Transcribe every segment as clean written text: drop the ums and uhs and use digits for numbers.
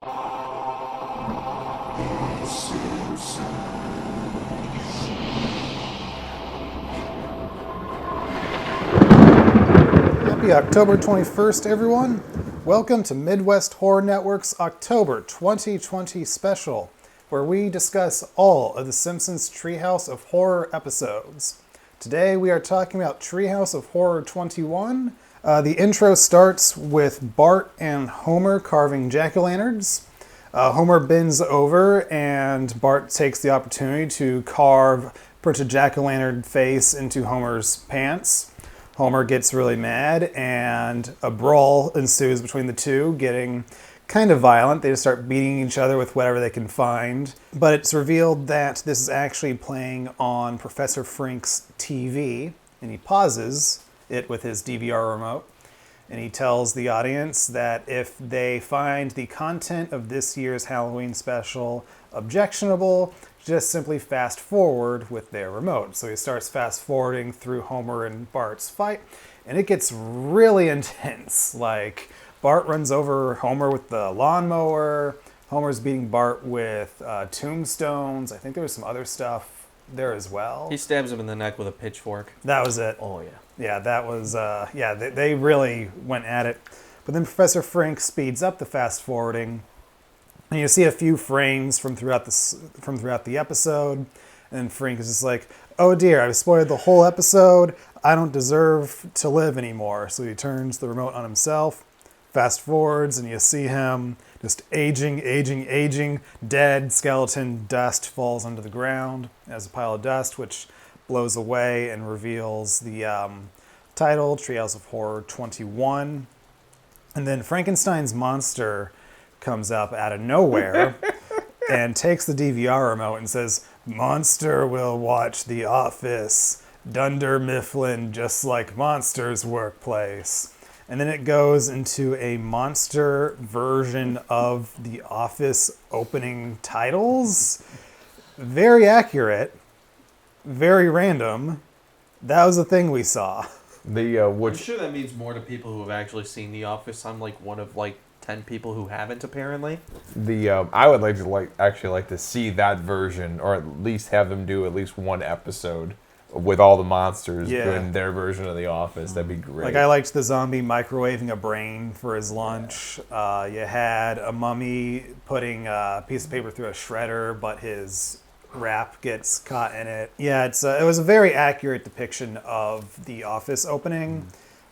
Happy October 21st, everyone. Welcome to Midwest Horror Network's October 2020 special, where we discuss all of the Simpsons Treehouse of Horror episodes. Today we are talking about Treehouse of Horror 21. The intro starts with Bart and Homer carving jack-o'-lanterns. Homer bends over and Bart takes the opportunity to print a jack-o'-lantern face into Homer's pants. Homer gets really mad and a brawl ensues between the two, getting kind of violent. They just start beating each other with whatever they can find. But it's revealed that this is actually playing on Professor Frink's TV, and he pauses it with his DVR remote. And he tells the audience that if they find the content of this year's Halloween special objectionable, just simply fast forward with their remote. So he starts fast forwarding through Homer and Bart's fight, and it gets really intense. Like, Bart runs over Homer with the lawnmower. Homer's beating Bart with tombstones. I think there was some other stuff there as well. He stabs him in the neck with a pitchfork. That was it. Oh, yeah. Yeah, that was, they really went at it. But then Professor Frink speeds up the fast forwarding, and you see a few frames from throughout the episode, and then Frink is just like, oh dear, I've spoiled the whole episode. I don't deserve to live anymore. So he turns the remote on himself, fast forwards, and you see him just aging, dead skeleton dust falls onto the ground as a pile of dust, which blows away and reveals the title, Treehouse of Horror 21. And then Frankenstein's monster comes up out of nowhere and takes the DVR remote and says, "Monster will watch The Office. Dunder Mifflin, just like Monster's workplace." And then it goes into a monster version of The Office opening titles. Very accurate. Very random. That was the thing we saw. I'm sure that means more to people who have actually seen The Office. I'm like one of 10 people who haven't, apparently. I would like to see that version, or at least have them do at least one episode with all the monsters doing their version of The Office. That'd be great. Like, I liked the zombie microwaving a brain for his lunch. You had a mummy putting a piece of paper through a shredder, but his wrap gets caught in it. Yeah, it was a very accurate depiction of The Office opening.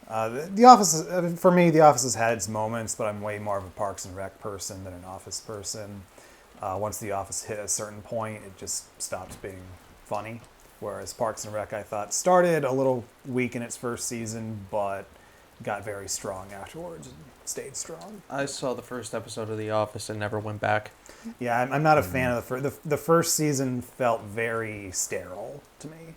The Office, for me, The Office has had its moments, but I'm way more of a Parks and Rec person than an Office person. Once The Office hit a certain point, it just stopped being funny. Whereas Parks and Rec, I thought, started a little weak in its first season, but got very strong afterwards and stayed strong. I saw the first episode of The Office and never went back. Yeah, I'm not a fan of the first season. Felt very sterile to me.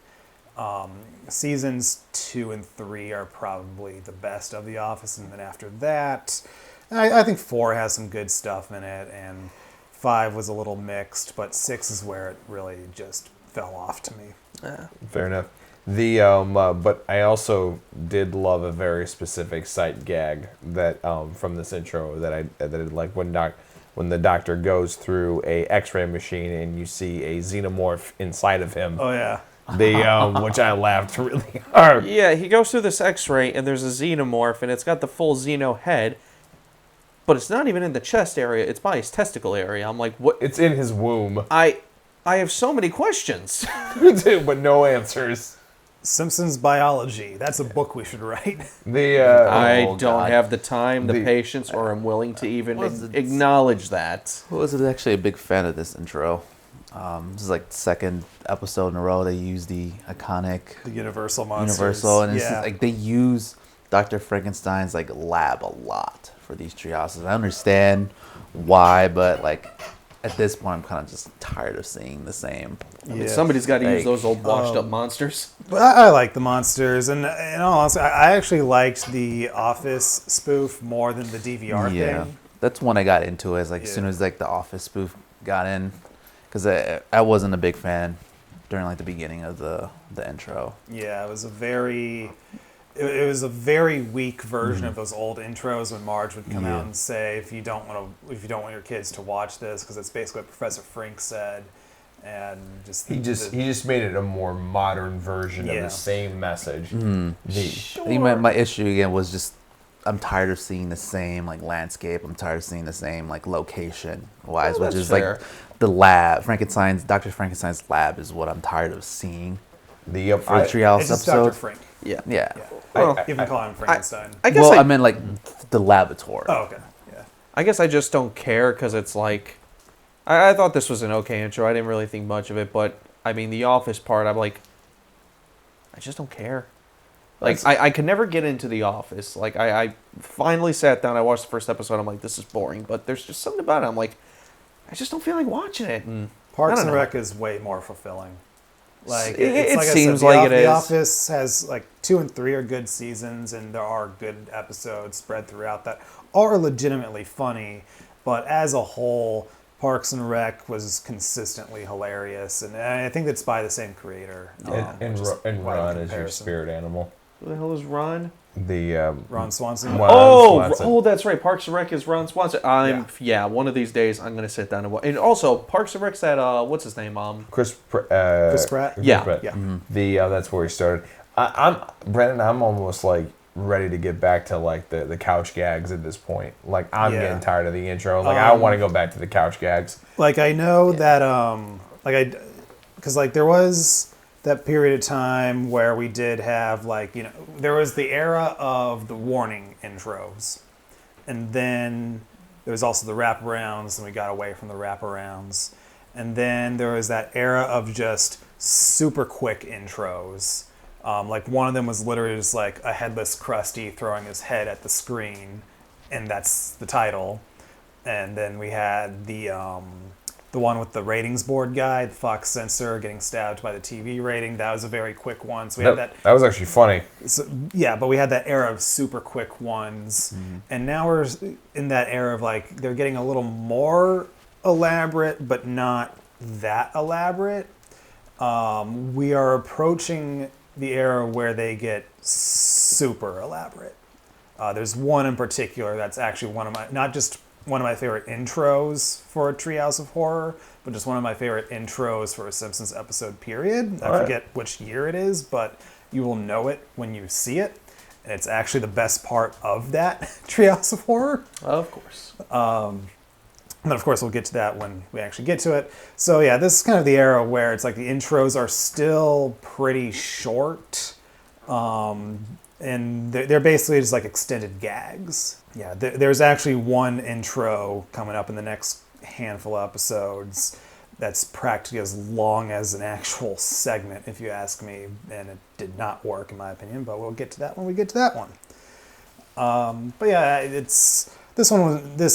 Seasons 2 and 3 are probably the best of The Office, and then after that, I think 4 has some good stuff in it, and 5 was a little mixed, but 6 is where it really just fell off to me. Yeah. Fair enough. But I also did love a very specific sight gag that from this intro that I like when the doctor goes through a X-ray machine and you see a xenomorph inside of him. Oh yeah. Which I laughed really hard. Yeah, he goes through this X-ray and there's a xenomorph and it's got the full xeno head, but it's not even in the chest area. It's by his testicle area. I'm like, what? It's in his womb. I have so many questions. But no answers. Simpsons Biology. That's a book we should write. I don't have the time, the patience, or I'm willing to even acknowledge that. I was actually a big fan of this intro. This is like the second episode in a row they use the iconic The Universal monsters. And it's just, like, they use Dr. Frankenstein's lab a lot for these tree houses. I understand why, but at this point, I'm kind of just tired of seeing the same. I mean, somebody's got to use those old washed-up monsters. But I like the monsters, and in all honesty, I actually liked the Office spoof more than the DVR thing. That's when I got into it. As soon as the Office spoof got in, because I wasn't a big fan during the beginning of the intro. Yeah, it was a very it was a very weak version of those old intros when Marge would come out and say, if you don't want your kids to watch this, because it's basically what Professor Frink said, and just he just made it a more modern version of the same message. I think my issue again was just I'm tired of seeing the same like landscape. I'm tired of seeing the same like location wise, which is fair. like the lab. Dr. Frankenstein's lab is what I'm tired of seeing. For the Treehouse it's just episode. Dr. Frink. Yeah. Yeah. Well, You can call him Frankenstein. I guess Well, I meant like the laboratory. Oh, okay. Yeah. I guess I just don't care because it's like, I thought this was an okay intro. I didn't really think much of it, but I mean, the Office part, I'm like, I just don't care. Like, I could never get into The Office. Like, I finally sat down, I watched the first episode, I'm like, this is boring, but there's just something about it. I'm like, I just don't feel like watching it. And Parks I and don't know. Rec is way more fulfilling. Like It like seems I said, like it The is. Office has like 2 and 3 are good seasons, and there are good episodes spread throughout that are legitimately funny. But as a whole, Parks and Rec was consistently hilarious, and I think that's by the same creator. and which is Ron why the is your comparison. spirit animal. Who the hell is Ron? The Ron Swanson. Wow. Swanson. Oh, that's right. Parks and Rec is Ron Swanson. One of these days I'm gonna sit down and watch. And also, Parks and Rec's that what's his name? Chris Pratt? Yeah. Pratt. Yeah. The that's where he started. I'm Brandon. I'm almost like ready to get back to like the couch gags at this point. Like I'm getting tired of the intro. Like I want to go back to the couch gags. Like I know that because like there was that period of time where we did have like, you know, there was the era of the warning intros, and then there was also the wraparounds, and we got away from the wraparounds, and then there was that era of just super quick intros. Like one of them was literally just like a headless Krusty throwing his head at the screen, and that's the title. And then we had the one with the ratings board guy, the Fox censor getting stabbed by the TV rating. That was a very quick one. So we had that. That was actually funny. So, yeah, but we had that era of super quick ones, and now we're in that era of like they're getting a little more elaborate, but not that elaborate. We are approaching the era where they get super elaborate. There's one in particular that's actually not just one of my favorite intros for a Treehouse of Horror, but just one of my favorite intros for a Simpsons episode, period. I forget which year it is, but you will know it when you see it. And it's actually the best part of that Treehouse of Horror. Of course. And of course, we'll get to that when we actually get to it. So yeah, this is kind of the era where it's like the intros are still pretty short. And they're basically just like extended gags. Yeah, there's actually one intro coming up in the next handful of episodes that's practically as long as an actual segment, if you ask me, and it did not work in my opinion, but we'll get to that when we get to that one. But yeah, this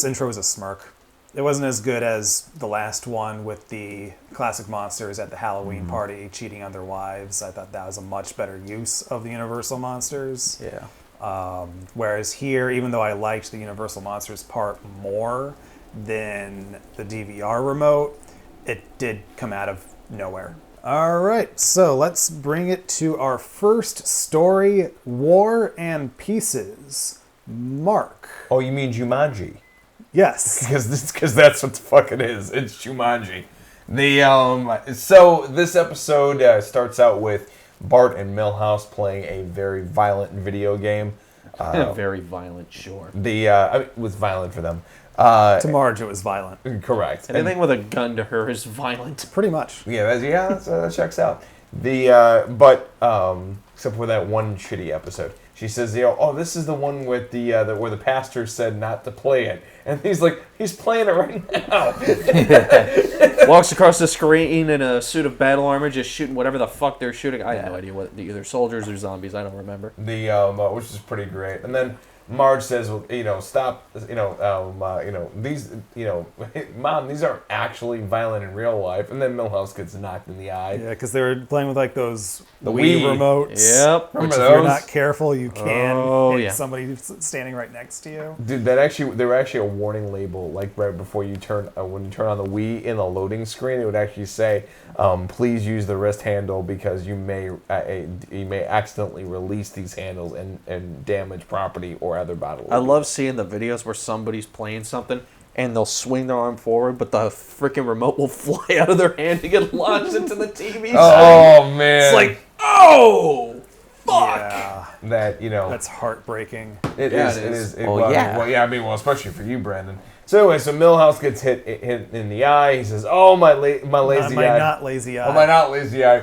intro was a smirk. It wasn't as good as the last one with the classic monsters at the Halloween party cheating on their wives. I thought that was a much better use of the Universal monsters. Yeah. Whereas here, even though I liked the Universal monsters part more than the DVR remote, it did come out of nowhere. All right, so let's bring it to our first story, War and Pieces. Mark. Oh, you mean Jumanji? Yes. Because that's what the fuck it is. It's Jumanji. So this episode starts out with Bart and Milhouse playing a very violent video game. Very violent, sure. It was violent for them. To Marge, it was violent. Correct. Anything with a gun to her is violent. Pretty much. That checks out. Except for that one shitty episode. She says, this is the one with where the pastor said not to play it. And he's like, he's playing it right now. Walks across the screen in a suit of battle armor, just shooting whatever the fuck they're shooting. I have no idea what, either soldiers or zombies, I don't remember. Which is pretty great. And then Marge says, well, stop, these, Mom, these aren't actually violent in real life. And then Milhouse gets knocked in the eye. Yeah, because they were playing with like those The Wii Wii. remotes. Yep. Which Remember if you're those? not careful, you can Oh, hit yeah. somebody standing right next to you. Dude, there were actually a warning label, like right before you turn, when you turn on the Wii in the loading screen, it would actually say, please use the wrist handle because you may accidentally release these handles and damage property or other bodily. I love seeing the videos where somebody's playing something and they'll swing their arm forward, but the freaking remote will fly out of their hand to get launched into the TV. Oh man! It's like, oh, fuck. Yeah, That that's heartbreaking. It Yeah, is. it It is. is. It, Oh, well, yeah. I mean, especially for you, Brandon. So anyway, Milhouse gets hit in the eye. He says, "Oh my lazy My eye." not lazy eye. Oh my not lazy eye.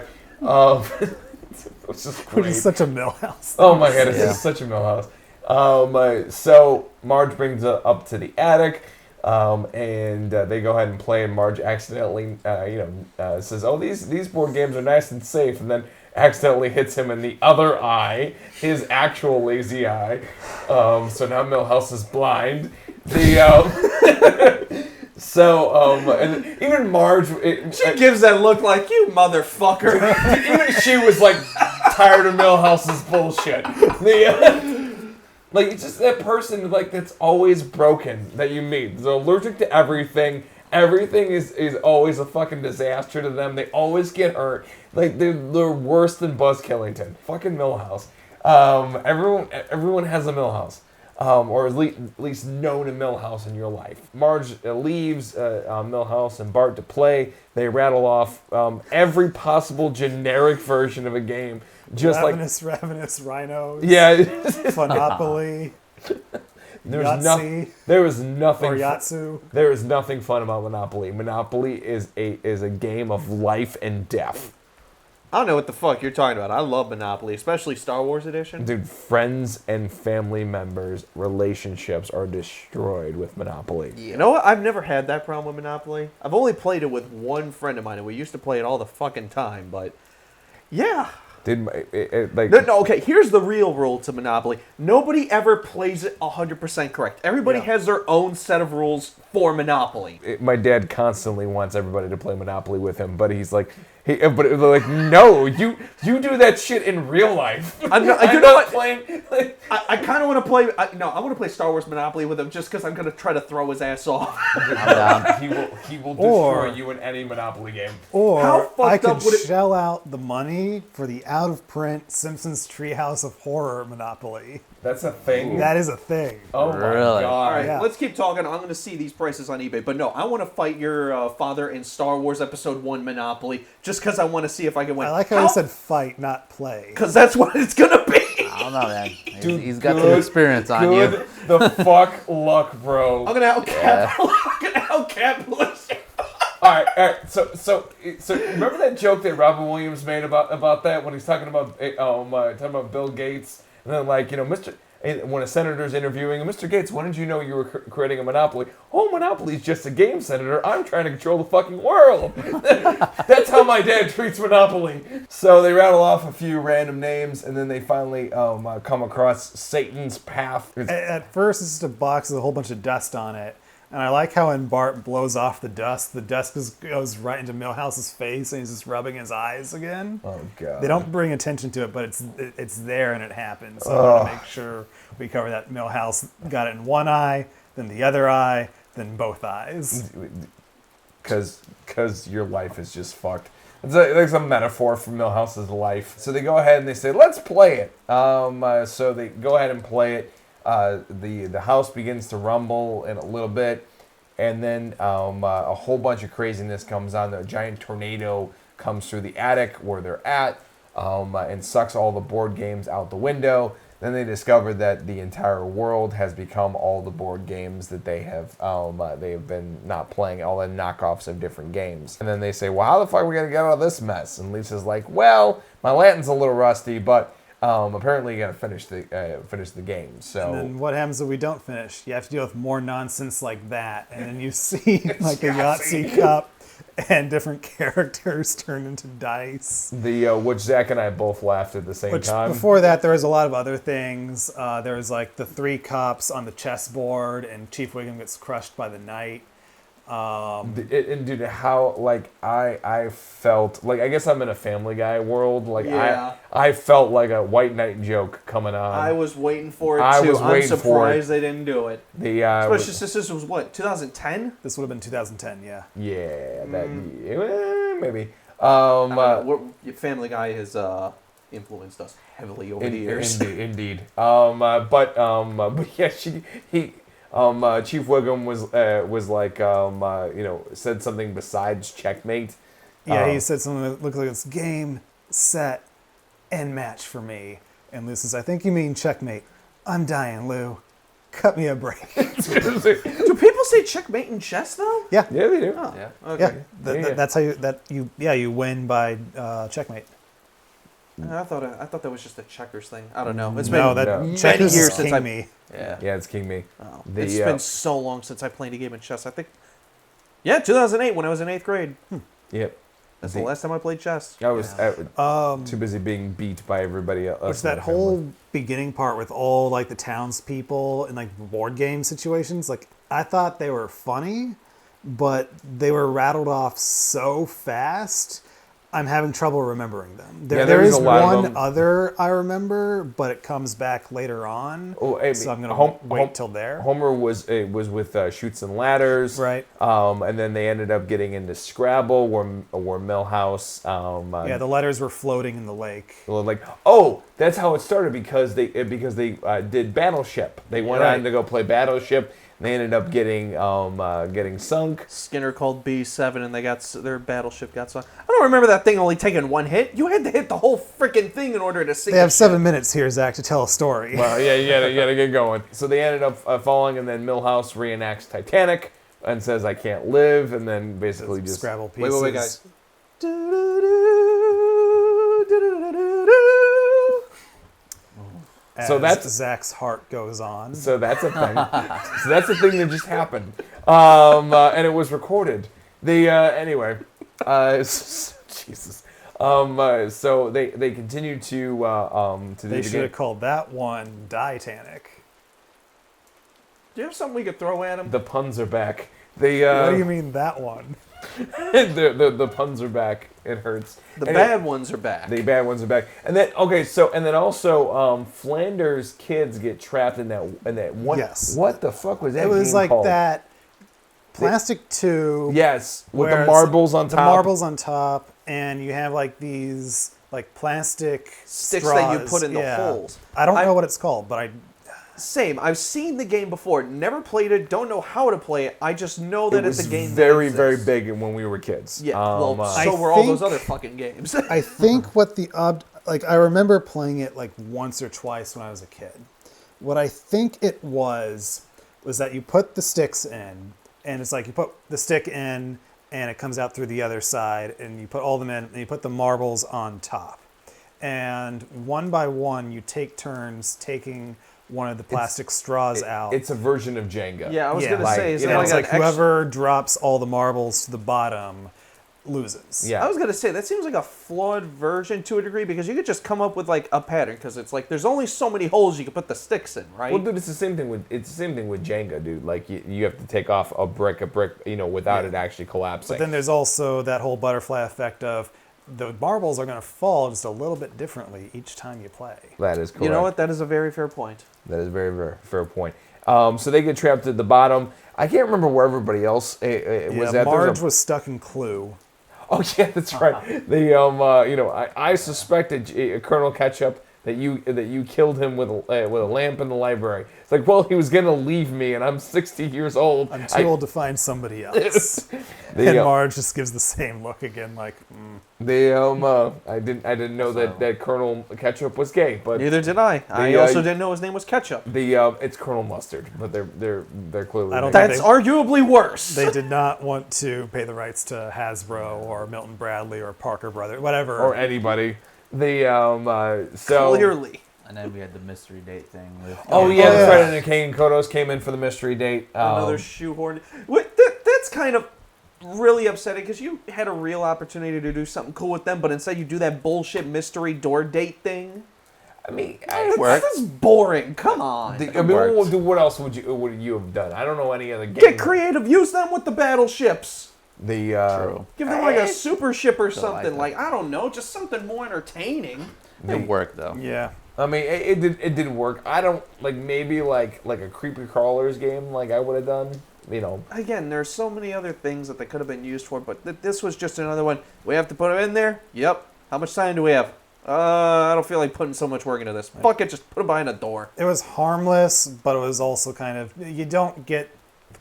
Which is great. Which is such a Millhouse. Oh my god, this Yeah. is such a Millhouse. So Marge brings it up to the attic, and they go ahead and play. And Marge accidentally, says, "Oh, these board games are nice and safe," and then accidentally hits him in the other eye, his actual lazy eye. So now Milhouse is blind. And even Marge, She gives that look like, you motherfucker. even she was like tired of Milhouse's bullshit. Like it's just that person like that's always broken that you meet. They're allergic to everything. Everything is always a fucking disaster to them. They always get hurt. Like they're worse than Buzz Killington. Fucking Milhouse. Everyone has a Milhouse. Or at least known a Milhouse in your life. Marge leaves Milhouse and Bart to play. They rattle off every possible generic version of a game. Just Ravenous rhinos. yeah, Monopoly. there Yahtzee. was nothing. Or Yatsu. There is nothing fun about Monopoly. Monopoly is a game of life and death. I don't know what the fuck you're talking about. I love Monopoly, especially Star Wars Edition. Dude, friends and family members' relationships are destroyed with Monopoly. You know what? I've never had that problem with Monopoly. I've only played it with one friend of mine, and we used to play it all the fucking time, but yeah. No, okay, here's the real rule to Monopoly. Nobody ever plays it 100% correct. Everybody Yeah. has their own set of rules for Monopoly. My dad constantly wants everybody to play Monopoly with him, but he's like, no, you do that shit in real life. I'm not playing. Like, I kind of want to play. I want to play Star Wars Monopoly with him just because I'm going to try to throw his ass off. he will Or- destroy you in any Monopoly game. How Or fucked I up could would it- shell out the money for the out-of-print Simpsons Treehouse of Horror Monopoly. That's a thing. That is a thing. Oh my Really? god! All right, Yeah. let's keep talking. I'm going to see these prices on eBay. But no, I want to fight your father in Star Wars Episode 1 Monopoly just because I want to see if I can win. I like how you said fight, not play. Because that's what it's going to be. I don't know, man. Dude, He's got some good- experience on Good you. the fuck luck, bro. I'm going to out-capitalize you. All right. So remember that joke that Robin Williams made about that when he's talking about Bill Gates and then Mr. When a senator's interviewing him, Mr. Gates, when did you know you were creating a monopoly? Oh, monopoly's just a game, Senator. I'm trying to control the fucking world. That's how my dad treats Monopoly. So they rattle off a few random names, and then they finally come across Satan's Path. At first, it's just a box with a whole bunch of dust on it. And I like how when Bart blows off the dust just goes right into Milhouse's face, and he's just rubbing his eyes again. Oh god. They don't bring attention to it, but it's there and it happens. So I want to make sure we cover that. Milhouse got it in one eye, then the other eye, then both eyes. Because your life is just fucked. It's like some metaphor for Milhouse's life. So they go ahead and they say, let's play it. So they go ahead and play it. The house begins to rumble in a little bit, and then a whole bunch of craziness comes on. A giant tornado comes through the attic where they're at and sucks all the board games out the window. Then they discover that the entire world has become all the board games that they have been not playing, all the knockoffs of different games. And then they say, well, how the fuck are we going to get out of this mess? And Lisa's like, well, my Latin's a little rusty, but apparently you gotta finish the game. So And then what happens if we don't finish? You have to deal with more nonsense like that. And then you see like a Yahtzee cup and different characters turned into dice. Which Zach and I both laughed at the same Which time. before that, there was a lot of other things. There was like the 3 cops on the chessboard, and Chief Wiggum gets crushed by the knight. And dude, how like I felt like, I guess I'm in a Family Guy world. Like Yeah. I felt like a White Knight joke coming on. I was waiting for it I too. was I'm waiting for surprised they didn't do it. The Especially since this was what, 2010? This would have been 2010, yeah. yeah, that maybe. I don't know. Family Guy has influenced us heavily over the years. Indeed. But yeah, Chief Wiggum was like said something besides checkmate. Yeah, he said something that looked like it's game, set, and match for me. And Lou says, I think you mean checkmate. I'm dying, Lou. Cut me a break. Do people say checkmate in chess though? Yeah. Yeah, they do. Oh, Yeah. okay. Yeah. That's how you win by checkmate. I thought that was just a checkers thing. I don't know. It's No, been that many checkers years is since king I- me. Yeah. Yeah, it's King Me. Oh, The, it's been so long since I played a game of chess. I think, 2008 when I was in 8th grade. Yep. That's the last time I played chess. I was too busy being beat by everybody else. Which that whole beginning part with all like the townspeople and like board game situations, like I thought they were funny, but they were rattled off so fast. I'm having trouble remembering them. There there was is a lot of one them. other I remember, but it comes back later on. So I'm gonna wait till there. Homer was with Chutes and Ladders, Right. And then they ended up getting into Scrabble, where Millhouse. Yeah, the letters were floating in the lake. Like, that's how it started because they did Battleship. They went Right. on to go play Battleship. And they ended up getting sunk. Skinner called B7 and their battleship got sunk. I don't remember that thing only taking 1 hit. You had to hit the whole freaking thing in order to sink. They have 7 minutes here, Zach, to tell a story. Well, yeah, you gotta get going. So they ended up falling, and then Millhouse reenacts Titanic and says, "I can't live," and then basically just Scrabble pieces. Wait, guys. So that's- Zach's heart goes on. So that's a thing. So that's a thing that just happened, and it was recorded. Anyway, Jesus. So they continued to do They the should game. have called that one Titanic. Do you have something we could throw at him? The puns are back. What do you mean that one? The puns are back. It hurts. The Anyway, bad ones are back. The bad ones are back. And then also Flanders kids get trapped in that one. Yes. What the fuck was that? It was game like called? that plastic tube. Yes, with where the it's marbles on top. The marbles on top, and you have like these like plastic Sticks straws. that you put in the holes. I don't know what it's called, but Same. I've seen the game before. Never played it. Don't know how to play it. I just know that It it's was a game. very, that very exists. big when we were kids. Yeah. Well, I so were all those think- other fucking games. I think what I remember playing it like once or twice when I was a kid. What I think it was that you put the sticks in, and it's like you put the stick in, and it comes out through the other side, and you put all them in, and you put the marbles on top. And one by one, you take turns taking one of the plastic straws out. It's a version of Jenga. Yeah, I was Yeah. gonna say, is you it know, like it's an like extra- whoever drops all the marbles to the bottom loses. Yeah. I was gonna say that seems like a flawed version to a degree because you could just come up with like a pattern because it's like there's only so many holes you can put the sticks in, right? Well, dude, it's the same thing with Jenga, dude. Like you have to take off a brick, without it actually collapsing. But then there's also that whole butterfly effect of the marbles are going to fall just a little bit differently each time you play. That is correct. You know what? That is a very fair point. That is a very, very fair point. So they get trapped at the bottom. I can't remember where everybody else was Yeah, at. There's Marge a- was stuck in Clue. Oh yeah, that's right. I suspected Colonel Ketchup that you killed him with a lamp in the library. It's like, well, he was gonna leave me, and I'm 60 years old. I'm too old to find somebody else. The, And uh, Marge just gives the same look again, like, I didn't know that Colonel Ketchup was gay, but Neither did I. I also didn't know his name was Ketchup. it's Colonel Mustard, but they're clearly. I don't gay. That's arguably worse. they did not want to pay the rights to Hasbro or Milton Bradley or Parker Brothers, whatever. or anybody. So Clearly. And then we had the mystery date thing with. Oh yeah, yeah. that's right. And Kane Kodos came in for the mystery date. Another shoehorn. Wait, that's kind of. really upsetting because you had a real opportunity to do something cool with them, but instead you do that bullshit mystery door date thing. I mean, That's boring. Come on. what else would you have done? I don't know any other game. Get creative. Use them with the battleships. True. Give them like a super ship or something. like Like, I don't know, just something more entertaining. It worked though. Yeah. I mean, it did work. I don't maybe like a creepy crawlers game like I would have done. You know. Again, there's so many other things that they could have been used for, but this was just another one. We have to put them in there. Yep. How much time do we have? I don't feel like putting so much work into this. Fuck it, just put them behind a door. It was harmless, but it was also kind of, you don't get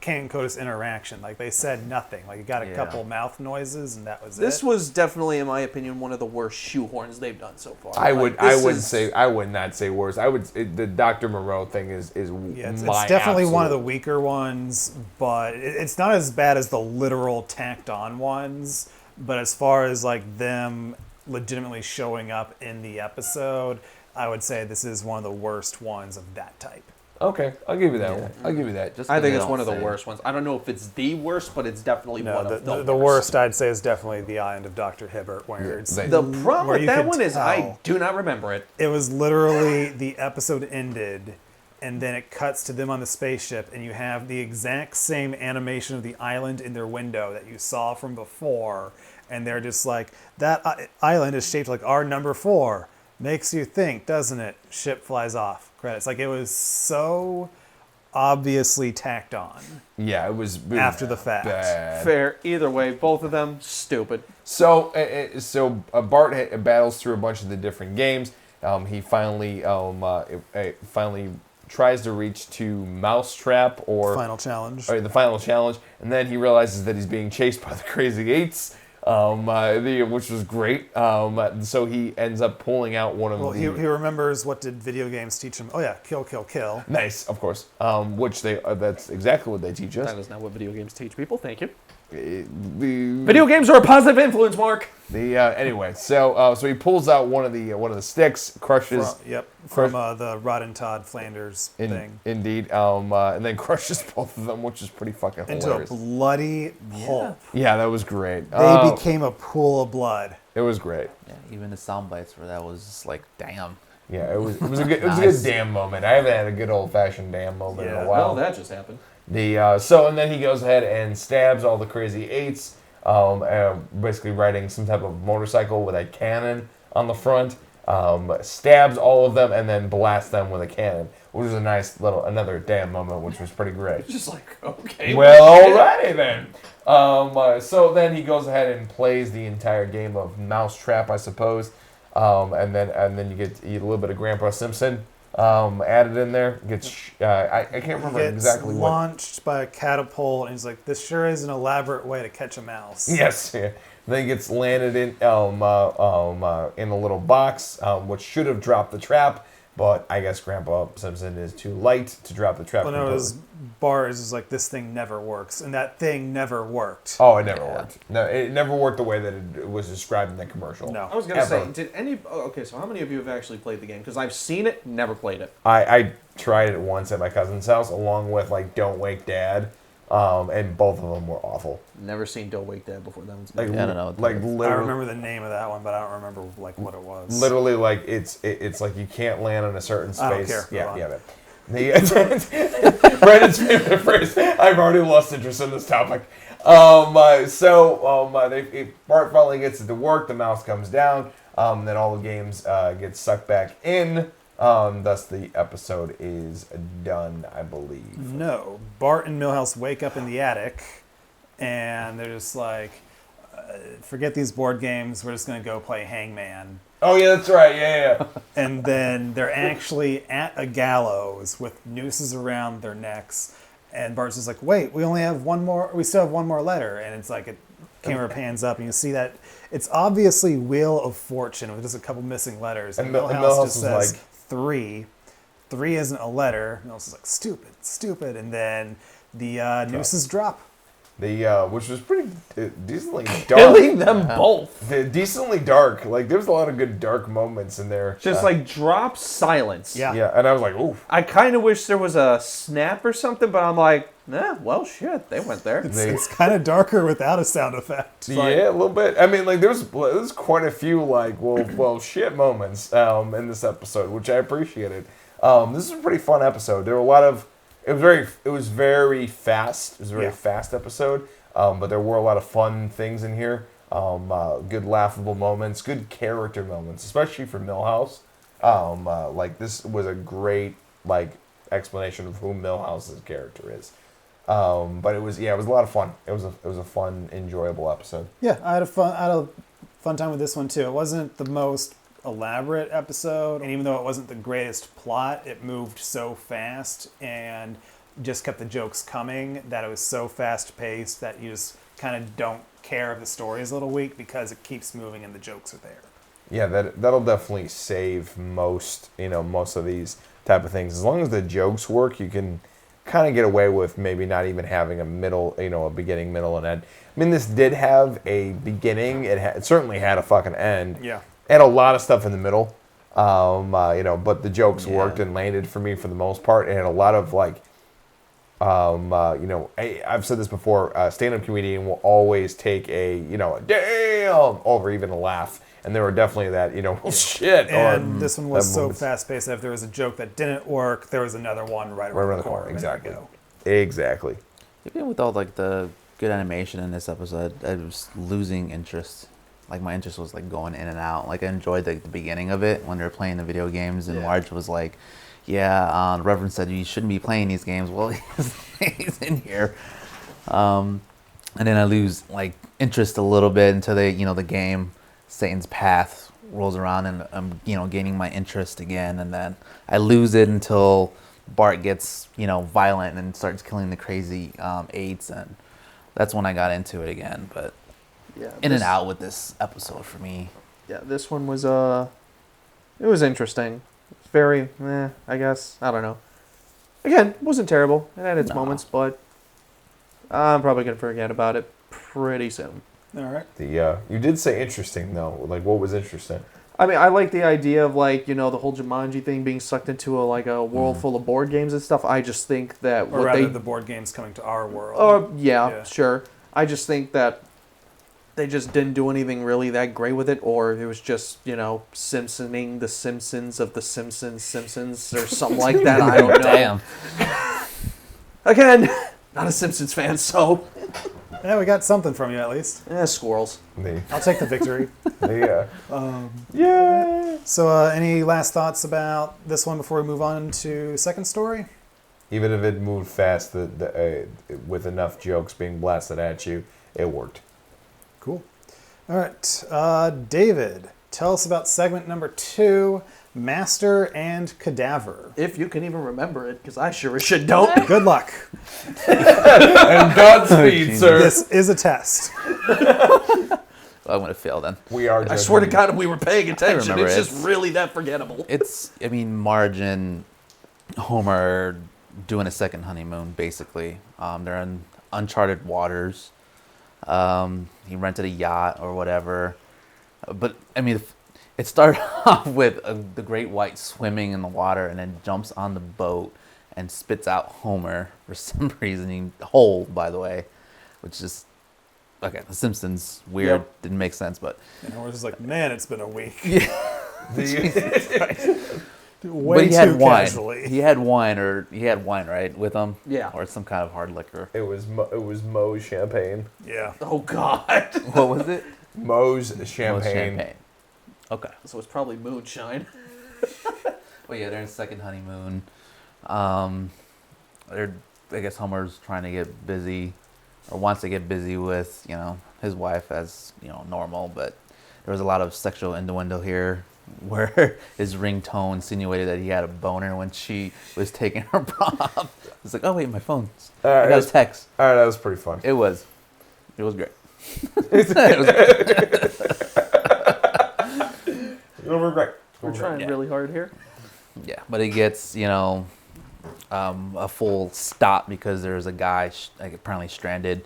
King and Kodos interaction. Like, they said nothing. Like, you got a couple mouth noises, and that was This it. was definitely, in my opinion, one of the worst shoehorns they've done so far. I would not say worse. The Dr. Moreau thing is Yeah, it's my definitely one of absolute- the weaker ones, but it's not as bad as the literal tacked on ones. But as far as like them legitimately showing up in the episode, I would say this is one of the worst ones of that type. Okay, I'll give you that one. I'll give you that. Just I 'cause think they it's don't one of the say. worst ones. I don't know if it's the worst, but it's definitely No, one of the the worst. worst I'd say is definitely the Island of Dr. Hibbert, where it's they- The problem where with you that could one is I tell. do not remember it. It was literally the episode ended, and then it cuts to them on the spaceship, and you have the exact same animation of the island in their window that you saw from before, and they're just like, that island is shaped like our number 4. Makes you think, doesn't it? Ship flies off. Credits. Like, it was so obviously tacked on Yeah, it was after the fact. bad. Fair. Either way, both of them, stupid. So Bart battles through a bunch of the different games. He finally tries to reach to Mousetrap or Final challenge. the final challenge, and then he realizes that he's being chased by the Crazy Eights, which was great. So he ends up pulling out one of Well, the. he remembers, what did video games teach him? Oh yeah, kill, kill, kill. Nice, of course. Which that's exactly what they teach us. That is not what video games teach people. Thank you. The Video games are a positive influence, Mark. anyway, so he pulls out one of the sticks, crushes. From the Rod and Todd Flanders thing. Indeed, and then crushes both of them, which is pretty fucking Into hilarious. a bloody pulp. Yeah, that was great. They became a pool of blood. It was great. Yeah, even the sound bites for that was just like, damn. Yeah, it was a good a good damn moment. I haven't had a good old fashioned damn moment in a while. Well, that just happened. And then he goes ahead and stabs all the Crazy Eights, basically riding some type of motorcycle with a cannon on the front. Stabs all of them and then blasts them with a cannon, which was a nice another damn moment, which was pretty great. Just like, okay. Well, alrighty then. So then he goes ahead and plays the entire game of Mousetrap, I suppose. And then you get a little bit of Grandpa Simpson added in there. I can't remember exactly what. Launched by a catapult, and he's like, "This sure is an elaborate way to catch a mouse." Yes. Yeah. Then he gets landed in a little box, which should have dropped the trap, but I guess Grandpa Simpson is too light to drop the trap. Well, no, it was Bart is just like, "This thing never works," and that thing never worked. Oh, it never worked. No, it never worked the way that it was described in the commercial. No. I was going to Ever. say, okay, so how many of you have actually played the game? Because I've seen it, never played it. I tried it once at my cousin's house, along with Don't Wake Dad, and both of them were awful. Never seen Don't Wake Dad before. That one's Like, Yeah, I don't know what that is. I literally, remember the name of that one, but I don't remember what it was. literally, it's like you can't land on a certain space. I don't care. Yeah, Go on. yeah. Brandon's favorite phrase. I've already lost interest in this topic. Bart finally gets it to work. The mouse comes down. Then all the games get sucked back in. Thus, the episode is done, I believe. No, Bart and Milhouse wake up in the attic, and they're just like, "Forget these board games. We're just gonna go play Hangman." Oh yeah, that's right. Yeah. And then they're actually at a gallows with nooses around their necks. And Bart's just like, "Wait, we still have one more letter." And it's like, camera pans up and you see that it's obviously Wheel of Fortune with just a couple missing letters. And Milhouse just says 3. 3 isn't a letter. Milhouse is like, stupid. And then the nooses drop. Which was pretty decently dark. Killing them both. Decently dark. Like, there's a lot of good dark moments in there. Just drop silence. Yeah. Yeah, and I was like, ooh. I kind of wish there was a snap or something, but I'm like, Yeah, well, shit, they went there. It's kind of darker without a sound effect. Yeah, a little bit. I mean, like there's quite a few like well shit moments in this episode, which I appreciated. This is a pretty fun episode. There were a lot of it was very fast. It was a very fast episode, but there were a lot of fun things in here. Good laughable moments, good character moments, especially for Milhouse. Like this was a great like explanation of who Milhouse's character is. But it was a lot of fun. It was a fun, enjoyable episode. Yeah, I had a fun time with this one too. It wasn't the most elaborate episode, and even though it wasn't the greatest plot, it moved so fast and just kept the jokes coming that it was so fast paced that you just kind of don't care if the story is a little weak because it keeps moving and the jokes are there. Yeah, that'll definitely save most of these type of things. As long as the jokes work, you can kind of get away with maybe not even having a beginning, middle, and end. I mean, this did have a beginning. It certainly had a fucking end. Yeah. It had a lot of stuff in the middle. But the jokes worked and landed for me for the most part. It had a lot of like, I've said this before. Stand-up comedian will always take a damn over even a laugh. And there were definitely that, shit. And this one was so fast-paced that if there was a joke that didn't work, there was another one right around the corner. Exactly. Exactly. Even with all like the good animation in this episode, I was losing interest. Like my interest was like going in and out. Like I enjoyed like the beginning of it when they were playing the video games, and Marge was like, "Yeah, the Reverend said you shouldn't be playing these games." Well, he's in here. And then I lose like interest a little bit until the game Satan's Path rolls around, and I'm gaining my interest again, and then I lose it until Bart gets violent and starts killing the crazy eights, and that's when I got into it again. But in and out with this episode for me. Yeah, this one was it was interesting. It's very I guess, I don't know. Again, it wasn't terrible. It had its moments, but I'm probably gonna forget about it pretty soon. All right. You did say interesting though. Like, what was interesting? I mean, I like the idea of like the whole Jumanji thing being sucked into a world full of board games and stuff. I just think that the board games coming to our world. Sure. I just think that they just didn't do anything really that great with it, or it was just Simpsoning the Simpsons of the Simpsons or something like that. I don't know. Damn. Again, not a Simpsons fan, so. Yeah, we got something from you at least. Squirrels. I'll take the victory. Yeah. So, any last thoughts about this one before we move on to second story? Even if it moved fast, with enough jokes being blasted at you, it worked. Cool. All right, David, tell us about segment number 2, Master and Cadaver. If you can even remember it, because I sure as shit don't. Good luck. And Godspeed, sir. This is a test. Well, I'm gonna fail then. We are. I swear to God, we were paying attention. remember It's it. just really that forgettable. Marge and Homer are doing a second honeymoon, basically. They're in uncharted waters. He rented a yacht or whatever. But, I mean, it started off with the great white swimming in the water and then jumps on the boat and spits out Homer for some reason. Whole, by the way, which is, okay, The Simpsons, weird, didn't make sense, but... And Homer's just like, man, it's been a week. But he had wine. Casually. He had wine, right, with him? Yeah. Or some kind of hard liquor. It was Moe's champagne. Yeah. Oh, God. What was it? Moe's champagne. Okay. So it's probably moonshine. Well, yeah, they're in second honeymoon. I guess Homer's trying to get busy, or wants to get busy with, his wife as, normal, but there was a lot of sexual innuendo here where his ringtone insinuated that he had a boner when she was taking her bra off. It's like, oh wait, my phone. I got a text. All right, that was pretty fun. It was great. We're trying really hard here. Yeah, but it gets, a full stop because there's a guy apparently stranded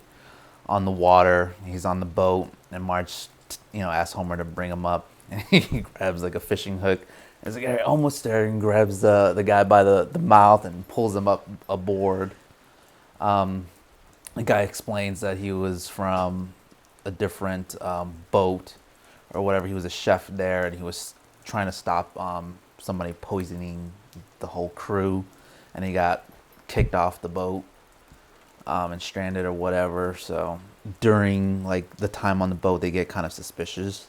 on the water. He's on the boat, and Marge, asks Homer to bring him up. And he grabs like a fishing hook. And he's like, almost there, and grabs the guy by the mouth and pulls him up aboard. The guy explains that he was from a different boat or whatever. He was a chef there, and he was trying to stop somebody poisoning the whole crew, and he got kicked off the boat and stranded or whatever. So during like the time on the boat, they get kind of suspicious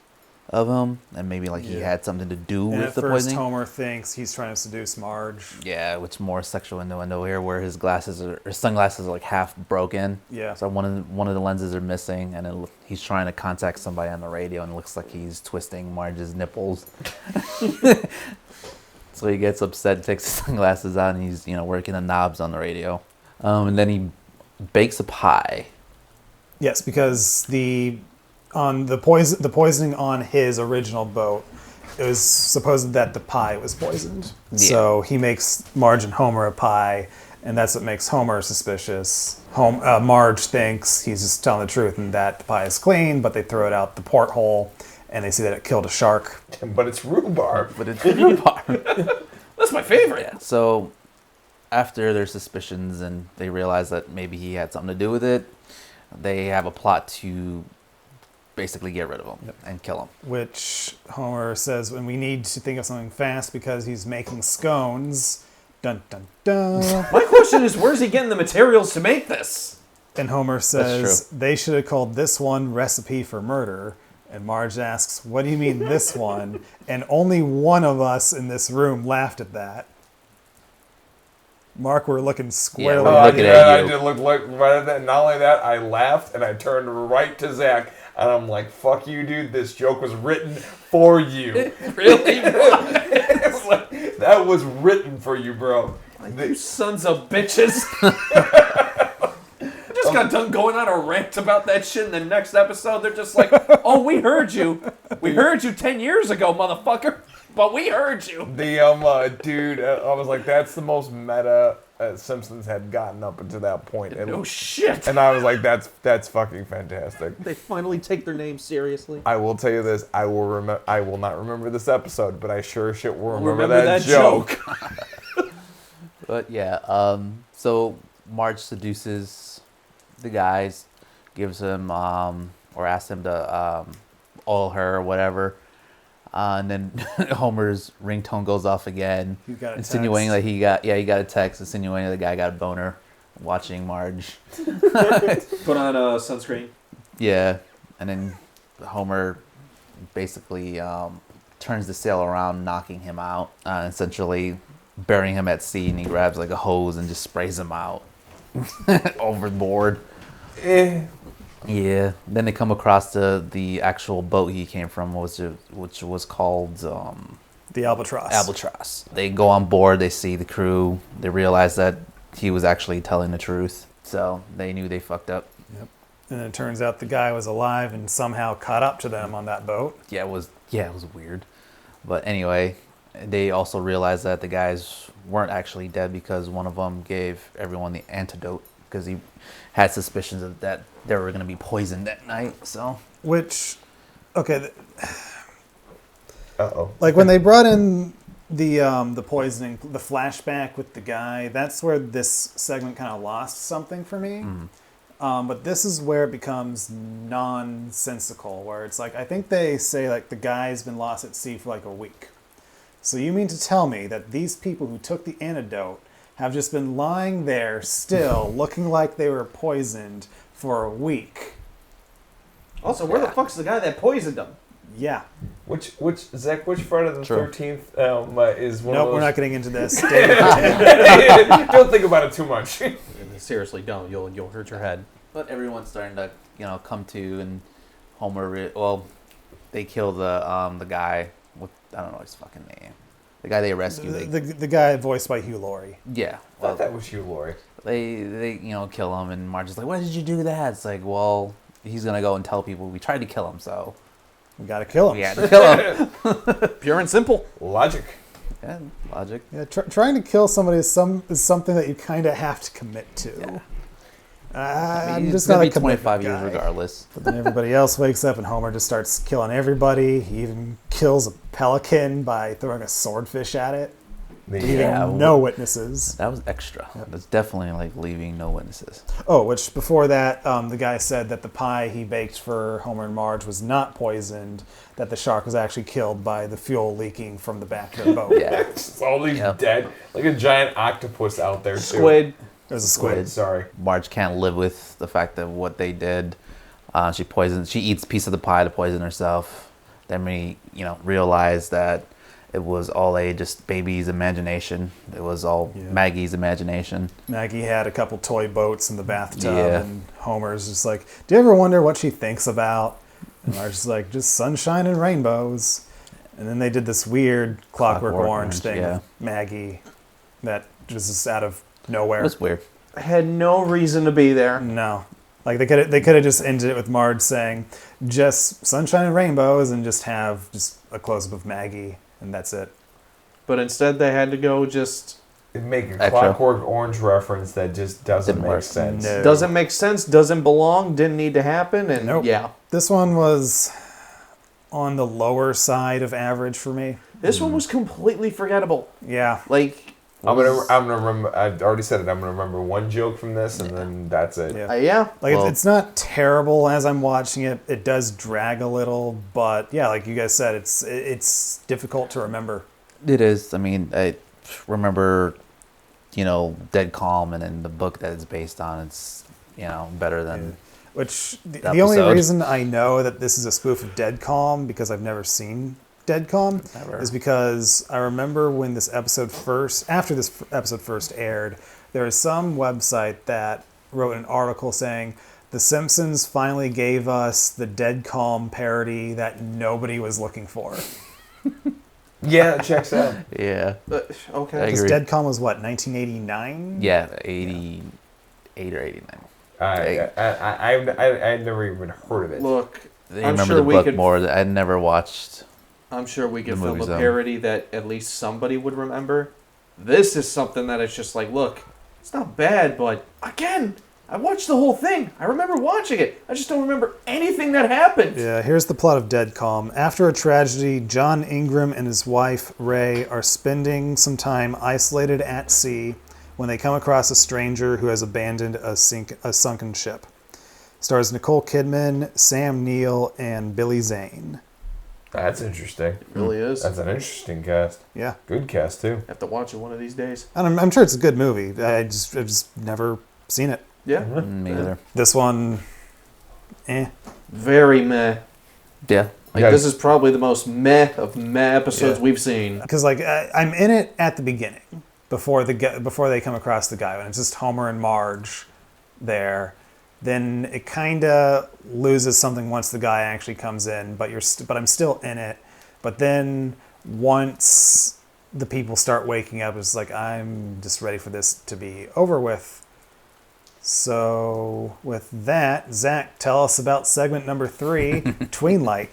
of him, and maybe like he had something to do And with at the first, poisoning. Homer thinks he's trying to seduce Marge. Yeah, which more sexual innuendo here, where his sunglasses are like half broken. Yeah. So one of the lenses are missing, and he's trying to contact somebody on the radio, and it looks like he's twisting Marge's nipples. So he gets upset, takes his sunglasses out, and he's working the knobs on the radio. And then he bakes a pie. Yes, because the poisoning on his original boat, it was supposed that the pie was poisoned. Yeah. So he makes Marge and Homer a pie, and that's what makes Homer suspicious. Marge thinks he's just telling the truth and that the pie is clean, but they throw it out the porthole, and they see that it killed a shark. But it's rhubarb. But it's rhubarb. That's my favorite. Yeah. So after their suspicions and they realize that maybe he had something to do with it, they have a plot to basically get rid of him and kill him. Which Homer says, when we need to think of something fast because he's making scones. Dun, dun, dun. My question is, where's he getting the materials to make this? And Homer says, true. they should have called this one Recipe for Murder. And Marge asks, what do you mean this one? And only one of us in this room laughed at that. Mark, we're looking squarely we're at looking you. at I you. did look like right at that. Not only that, I laughed and I turned right to Zach and I'm like, "Fuck you, dude! This joke was written for you." Really? It's like, that was written for you, bro. You sons of bitches. I just got done going on a rant about that shit. In the next episode, they're just like, "Oh, we heard you. We heard you 10 years ago, motherfucker. But we heard you." The dude, I was like, that's the most meta Simpsons had gotten up until that point. And, No shit. and I was like, that's fucking fantastic. They finally take their name seriously. I will tell you this: I will not remember this episode, but I sure shit will remember Remember that that joke. But yeah, so Marge seduces the guys, gives him or asks him to oil her or whatever. And then Homer's ringtone goes off again, He got a insinuating text. that he got a text insinuating the guy got a boner watching Marge. Put on sunscreen. Yeah, and then Homer basically turns the sail around, knocking him out, essentially burying him at sea, and he grabs like a hose and just sprays him out overboard. Yeah. Then they come across the actual boat he came from, which was called The Albatross. Albatross. They go on board. They see the crew. They realize that he was actually telling the truth. So they knew they fucked up. Yep. And it turns out the guy was alive and somehow caught up to them on that boat. Yeah, it was weird. But anyway, they also realized that the guys weren't actually dead because one of them gave everyone the antidote because he had suspicions of that they were going to be poisoned that night. So Which, okay, Uh-oh. like when they brought in the poisoning, the flashback with the guy, that's where this segment kind of lost something for me. But this is where it becomes nonsensical, where it's like, I think they say like the guy's been lost at sea for like a week. So you mean to tell me that these people who took the antidote have just been lying there still looking like they were poisoned for a week? Also, where the fuck's the guy that poisoned them? Yeah. Which Zach? Which Friday the True. 13th is one Nope, of those? we're not getting into this. Don't think about it too much. Seriously, don't. You'll hurt your head. but everyone's starting to come to, and Homer they kill the guy with, I don't know his fucking name. The guy they rescued. The guy voiced by Hugh Laurie. Yeah. I thought that was you, Lori. They kill him, and Marge is like, "Why did you do that?" It's like, well, he's gonna go and tell people we tried to kill him, so We gotta kill him. we had to kill him. Pure and simple. Logic. Yeah, logic. Yeah, trying to kill somebody is something that you kind of have to commit to. Yeah. I'm He's just gonna not be a commitment 25 years guy. regardless. But then everybody else wakes up and Homer just starts killing everybody. He even kills a pelican by throwing a swordfish at it. Leaving no witnesses. That was extra. That's definitely like leaving no witnesses. Oh, which before that, the guy said that the pie he baked for Homer and Marge was not poisoned, that the shark was actually killed by the fuel leaking from the back of the boat. Yeah. All these dead, like a giant octopus out there. Squid. It was a squid. Sorry. Marge can't live with the fact that what they did. She eats a piece of the pie to poison herself. Then we, realize that it was all just baby's imagination. It was all Maggie's imagination. Maggie had a couple toy boats in the bathtub, Yeah. and Homer's just like, do you ever wonder what she thinks about? And Marge's like, just sunshine and rainbows. And then they did this weird Clockwork Orange thing yeah. with Maggie that was just out of nowhere. It was weird. Had no reason to be there. No. Like they could have just ended it with Marge saying, just sunshine and rainbows, and just have just a close-up of Maggie, and that's it. But instead they had to go just... Make a Extra. Clockwork Orange reference that just doesn't Didn't make work. sense. No. doesn't make sense, doesn't belong, didn't need to happen, and Nope. yeah. This one was on the lower side of average for me. This one was completely forgettable. Yeah. Like... I'm gonna remember. I've already said it. I'm gonna remember one joke from this, and then that's it. Yeah. yeah. Like, Well- it's not terrible as I'm watching it. It does drag a little, but yeah, like you guys said, it's difficult to remember. It is. I mean, I remember, Dead Calm, and then the book that it's based on. It's better than. Which, the Episode. only reason I know that this is a spoof of Dead Calm, because I've never seen Dead Calm, Never. is because I remember when after this episode first aired, there was some website that wrote an article saying, The Simpsons finally gave us the Dead Calm parody that nobody was looking for. Yeah, it checks out. Yeah. Okay. I Because agree. Dead Calm was what, 1989? Yeah, 88 or 89. I'd never even heard of it. Look, I I'm remember sure the we book could... more. I never watched. I'm sure we could The film a movies, though. parody that at least somebody would remember. This is something that it's just like, look, it's not bad, but again, I watched the whole thing. I remember watching it. I just don't remember anything that happened. Yeah, here's the plot of Dead Calm. After a tragedy, John Ingram and his wife, Ray, are spending some time isolated at sea when they come across a stranger who has abandoned a sunken ship. Stars Nicole Kidman, Sam Neill, and Billy Zane. That's interesting. It really is. That's an interesting cast. Yeah, Good cast too. Have to watch it one of these days. and I'm sure it's a good movie. I've just never seen it. Yeah. Me either. This one, Very meh. Yeah. Like, Yeah. this is probably the most meh of meh episodes Yeah. we've seen. because like I'm in it at the beginning before they come across the guy, when it's just Homer and Marge there. Then it kind of loses something once the guy actually comes in, but I'm still in it. But then once the people start waking up, it's like I'm just ready for this to be over with. So with that, Zach, tell us about segment number 3, Tweenlight.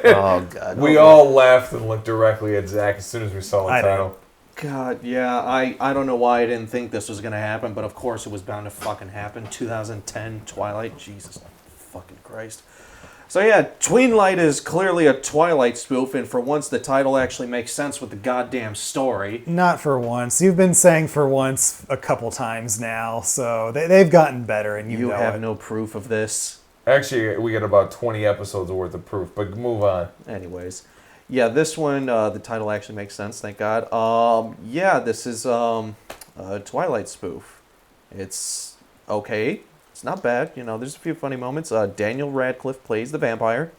Oh God. We all laughed and looked directly at Zach as soon as we saw the I know. title. God, yeah, I don't know why I didn't think this was going to happen, but of course it was bound to fucking happen. 2010, Twilight, Jesus fucking Christ. So yeah, Tweenlight is clearly a Twilight spoof, and for once the title actually makes sense with the goddamn story. Not for once. You've been saying for once a couple times now, so they've gotten better, and you know have it. no proof of this. Actually, we got about 20 episodes worth of proof, but move on. Anyways, yeah, this one, the title actually makes sense, thank God. Yeah, this is a Twilight spoof. It's okay. It's not bad. There's a few funny moments. Daniel Radcliffe plays the vampire,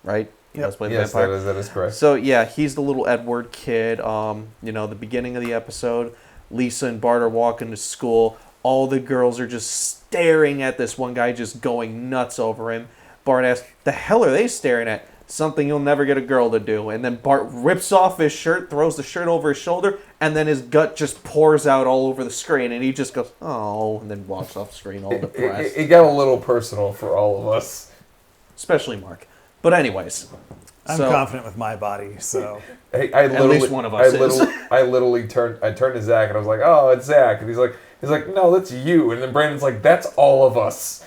right? He does play the Yes, vampire. that is correct. So, yeah, he's the little Edward kid. The beginning of the episode, Lisa and Bart are walking to school. All the girls are just staring at this one guy, just going nuts over him. Bart asks, the hell are they staring at? Something you'll never get a girl to do. And then Bart rips off his shirt, throws the shirt over his shoulder, and then his gut just pours out all over the screen. And he just goes, oh, and then walks off screen all depressed. It got a little personal for all of us. Especially Mark. But anyways. I'm so- confident with my body, so I literally, least one of us is. I literally turned to Zach and I was like, "Oh, it's Zach," and he's like, "No, that's you." And then Brandon's like, "That's all of us."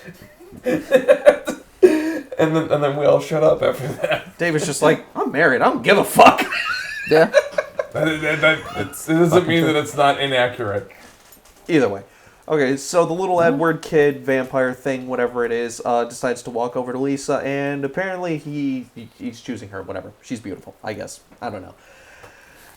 and then we all shut up after that. David's just like, I'm married. I don't give a fuck. Yeah. It doesn't mean that it's not inaccurate. Either way. Okay, so the little Edward kid vampire thing, whatever it is, decides to walk over to Lisa, and apparently he's choosing her, whatever. She's beautiful, I guess. I don't know.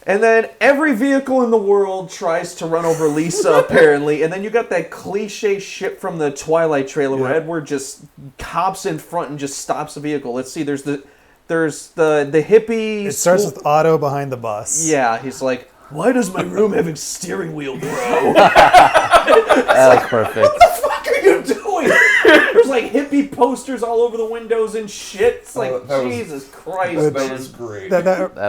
And then every vehicle in the world tries to run over Lisa, apparently, and then you got that cliche shit from the Twilight trailer where Edward just hops in front and just stops the vehicle. Let's see, there's the hippie... It starts with Otto behind the bus. Yeah, he's like, why does my room have a steering wheel, bro? That was perfect. What the fuck are you doing? There's like hippie posters all over the windows and shit. It's like, Jesus Christ, That man. was great. That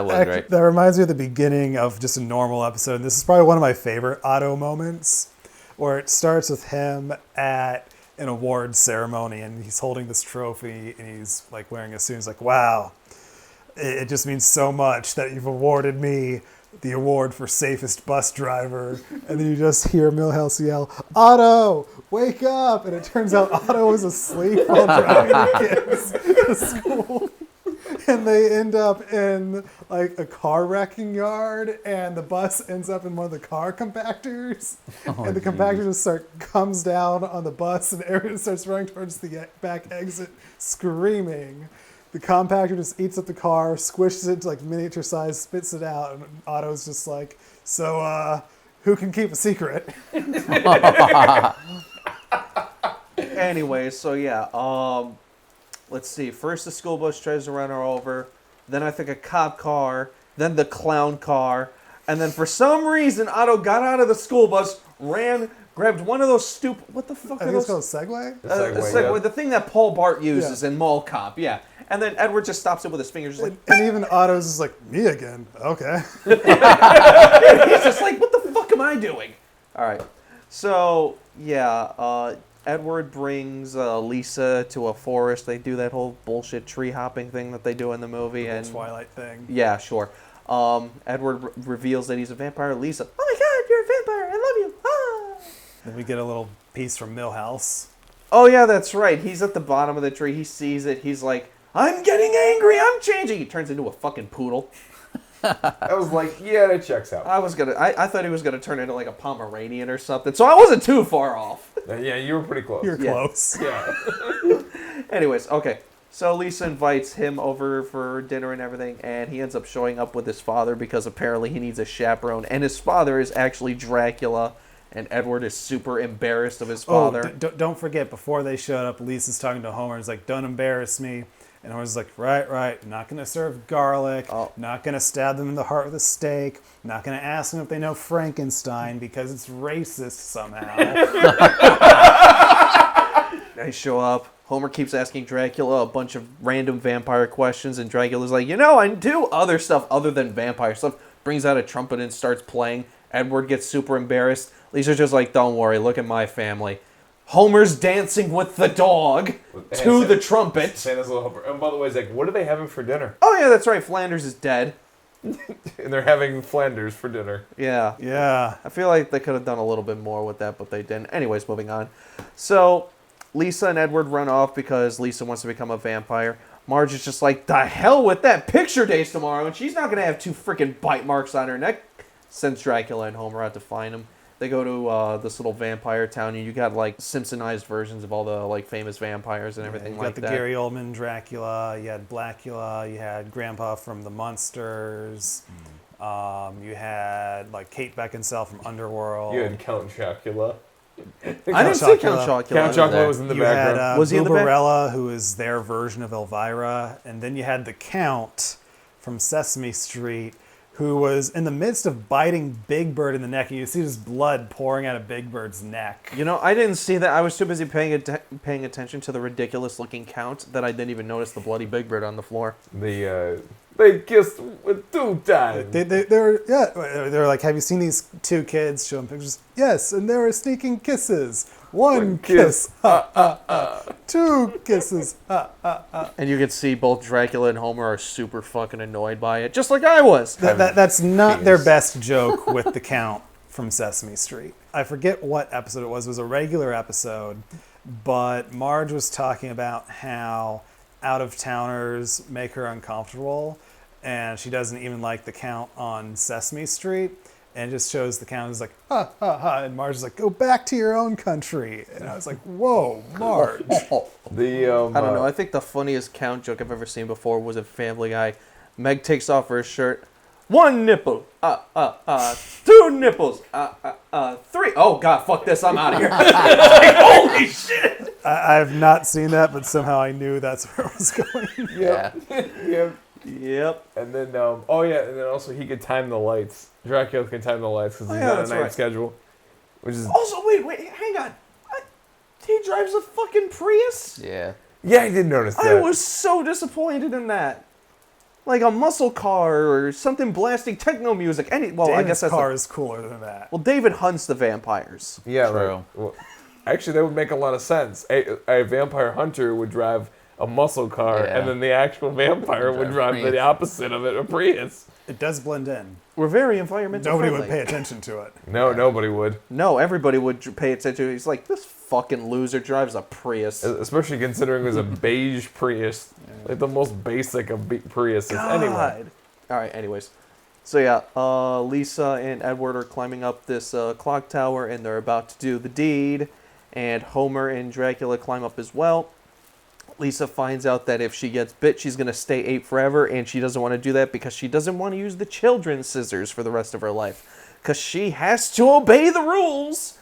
was great. That reminds me of the beginning of just a normal episode. This is probably one of my favorite Otto moments, where it starts with him at an awards ceremony, and he's holding this trophy, and he's like wearing a suit. He's like, wow, it just means so much that you've awarded me the award for safest bus driver. And then you just hear Milhouse yell, Otto, wake up! And it turns out Otto was asleep while driving the kids to school. And they end up in like a car wrecking yard, and the bus ends up in one of the car compactors. And the compactor just comes down on the bus, and everyone starts running towards the back exit screaming. The compactor just eats up the car, squishes it to like miniature size, spits it out, and Otto's just like, so who can keep a secret? Anyway, so yeah, let's see. First the school bus tries to run her over, then I think a cop car, then the clown car, and then for some reason Otto got out of the school bus, ran, grabbed one of those what the fuck I are think it's those? called a Segway. Segway, the thing that Paul Bart uses in Mall Cop, yeah. And then Edward just stops it with his fingers, just like, And even Otto's just like, me again? Okay. he's just like, what the fuck am I doing? All right, so yeah, Edward brings Lisa to a forest. They do that whole bullshit tree hopping thing that they do in the movie, The and Twilight thing. yeah, sure. Edward reveals that he's a vampire. Lisa, oh my god, you're a vampire! I love you! Ah! Then we get a little piece from Milhouse. Oh yeah, that's right. He's at the bottom of the tree. He sees it. He's like, I'm getting angry. I'm changing. He turns into a fucking poodle. I was like, yeah, that checks out. I thought he was gonna turn into like a Pomeranian or something. So I wasn't too far off. Yeah, you were pretty close. You're close. Yeah. Anyways, okay. So Lisa invites him over for dinner and everything, and he ends up showing up with his father because apparently he needs a chaperone, and his father is actually Dracula, and Edward is super embarrassed of his father. Oh, don't forget, before they showed up, Lisa's talking to Homer. He's like, don't embarrass me. And Homer's like, right, not going to serve garlic, not going to stab them in the heart with a stake, not going to ask them if they know Frankenstein because it's racist somehow. They show up. Homer keeps asking Dracula a bunch of random vampire questions, and Dracula's like, I do other stuff other than vampire stuff. Brings out a trumpet and starts playing. Edward gets super embarrassed. Lisa's just like, don't worry, look at my family. Homer's dancing with the dog to the trumpet. Santa's little helper. And by the way, he's like, what are they having for dinner? Oh yeah, that's right, Flanders is dead. And they're having Flanders for dinner. Yeah. Yeah. I feel like they could have done a little bit more with that, but they didn't. Anyways, moving on. So, Lisa and Edward run off because Lisa wants to become a vampire. Marge is just like, the hell with that, picture days tomorrow, and she's not going to have 2 freaking bite marks on her neck. Sends Dracula and Homer out to find him. They go to this little vampire town, and you got like Simpsonized versions of all the like famous vampires and everything like that. You got the Gary Oldman Dracula, you had Blackula, you had Grandpa from the Munsters, you had like Kate Beckinsale from Underworld. You had Count Chocula. I didn't see Count Chocula. Count Chocula was in the You background. had Was he in the back? Barbarella, who is their version of Elvira, and then you had the Count from Sesame Street, who was in the midst of biting Big Bird in the neck, and you see his blood pouring out of Big Bird's neck. I didn't see that. I was too busy paying attention to the ridiculous-looking Count that I didn't even notice the bloody Big Bird on the floor. They kissed with 2 times. They were like, have you seen these 2 kids? Show them pictures. Yes, and they were sneaking kisses. One kiss, 2 kisses, And you can see both Dracula and Homer are super fucking annoyed by it, just like I was. That's not their best joke with the Count from Sesame Street. I forget what episode it was. It was a regular episode, but Marge was talking about how out-of-towners make her uncomfortable. and she doesn't even like the Count on Sesame Street. And it just shows the Count is like, ha, ha, ha. And Marge is like, go back to your own country. And I was like, whoa, Marge. The I don't know. I think the funniest Count joke I've ever seen before was in Family Guy. Meg takes off her shirt. 1 nipple. 2 nipples. 3. Oh, God, fuck this. I'm out of here. Like, holy shit. I've not seen that, but somehow I knew that's where it was going. Yeah. Yep. Yep. And then, and then also he could time the lights. Dracula can time the lights because he's on a that's night right. schedule. Which is Also, wait, hang on. He drives a fucking Prius? Yeah. yeah, I did notice that. I was so disappointed in that. Like a muscle car or something blasting techno music. I guess David's that's car is cooler than that. Well, David hunts the vampires. Yeah, True. right. Well, actually, that would make a lot of sense. A vampire hunter would drive a muscle car, Yeah. and then the actual vampire would drive Prius. the opposite of it, a Prius. It does blend in. We're very environmentally Nobody friendly. would pay attention to it. No, nobody would. No, everybody would pay attention. He's like, this fucking loser drives a Prius. Especially considering it was a beige Prius. Like the most basic of Priuses. God. Anyway. All right, anyways. So yeah, Lisa and Edward are climbing up this clock tower, and they're about to do the deed. And Homer and Dracula climb up as well. Lisa finds out that if she gets bit, she's going to stay 8 forever, and she doesn't want to do that because she doesn't want to use the children's scissors for the rest of her life. Because she has to obey the rules.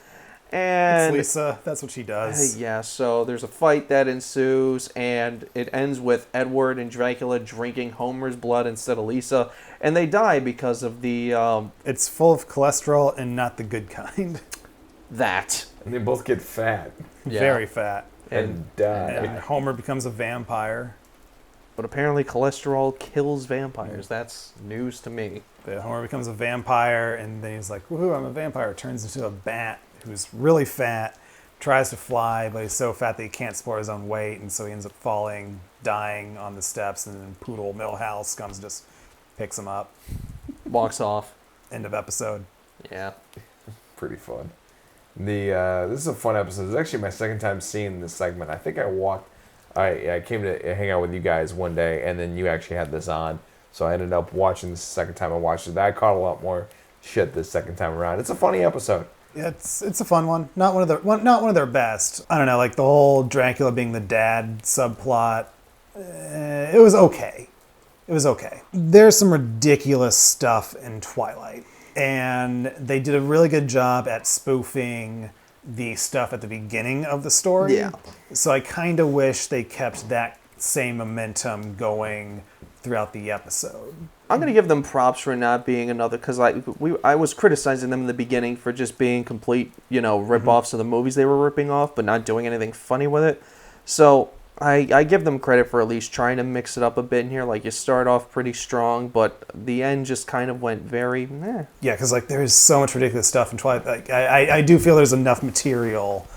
And It's Lisa. That's what she does. yeah, so there's a fight that ensues, and it ends with Edward and Dracula drinking Homer's blood instead of Lisa, and they die because of the It's full of cholesterol and not the good kind. that. And they both get fat Yeah. Very fat. and die. And Homer becomes a vampire. But apparently cholesterol kills vampires. That's news to me. Homer becomes a vampire, and then he's like, woohoo, I'm a vampire. Turns into a bat who's really fat, tries to fly, but he's so fat that he can't support his own weight, and so he ends up falling, dying on the steps, and then Poodle Millhouse comes and just picks him up. Walks off. End of episode. Yeah. Pretty fun. This is a fun episode. It's actually my second time seeing this segment. I think I came to hang out with you guys one day, and then you actually had this on. So I ended up watching this the second time I watched it. I caught a lot more shit this second time around. It's a funny episode. Yeah, it's a fun one. Not one of their best. I don't know, like the whole Dracula being the dad subplot. It was okay. It was okay. There's some ridiculous stuff in Twilight, and they did a really good job at spoofing the stuff at the beginning of the story. Yeah. So I kind of wish they kept that same momentum going throughout the episode. I'm going to give them props for not being another, because I was criticizing them in the beginning for just being complete, rip-offs of the movies they were ripping off, but not doing anything funny with it. So I give them credit for at least trying to mix it up a bit in here. Like, you start off pretty strong, but the end just kind of went very meh. Yeah, because there's so much ridiculous stuff in Twilight. Like, I do feel there's enough material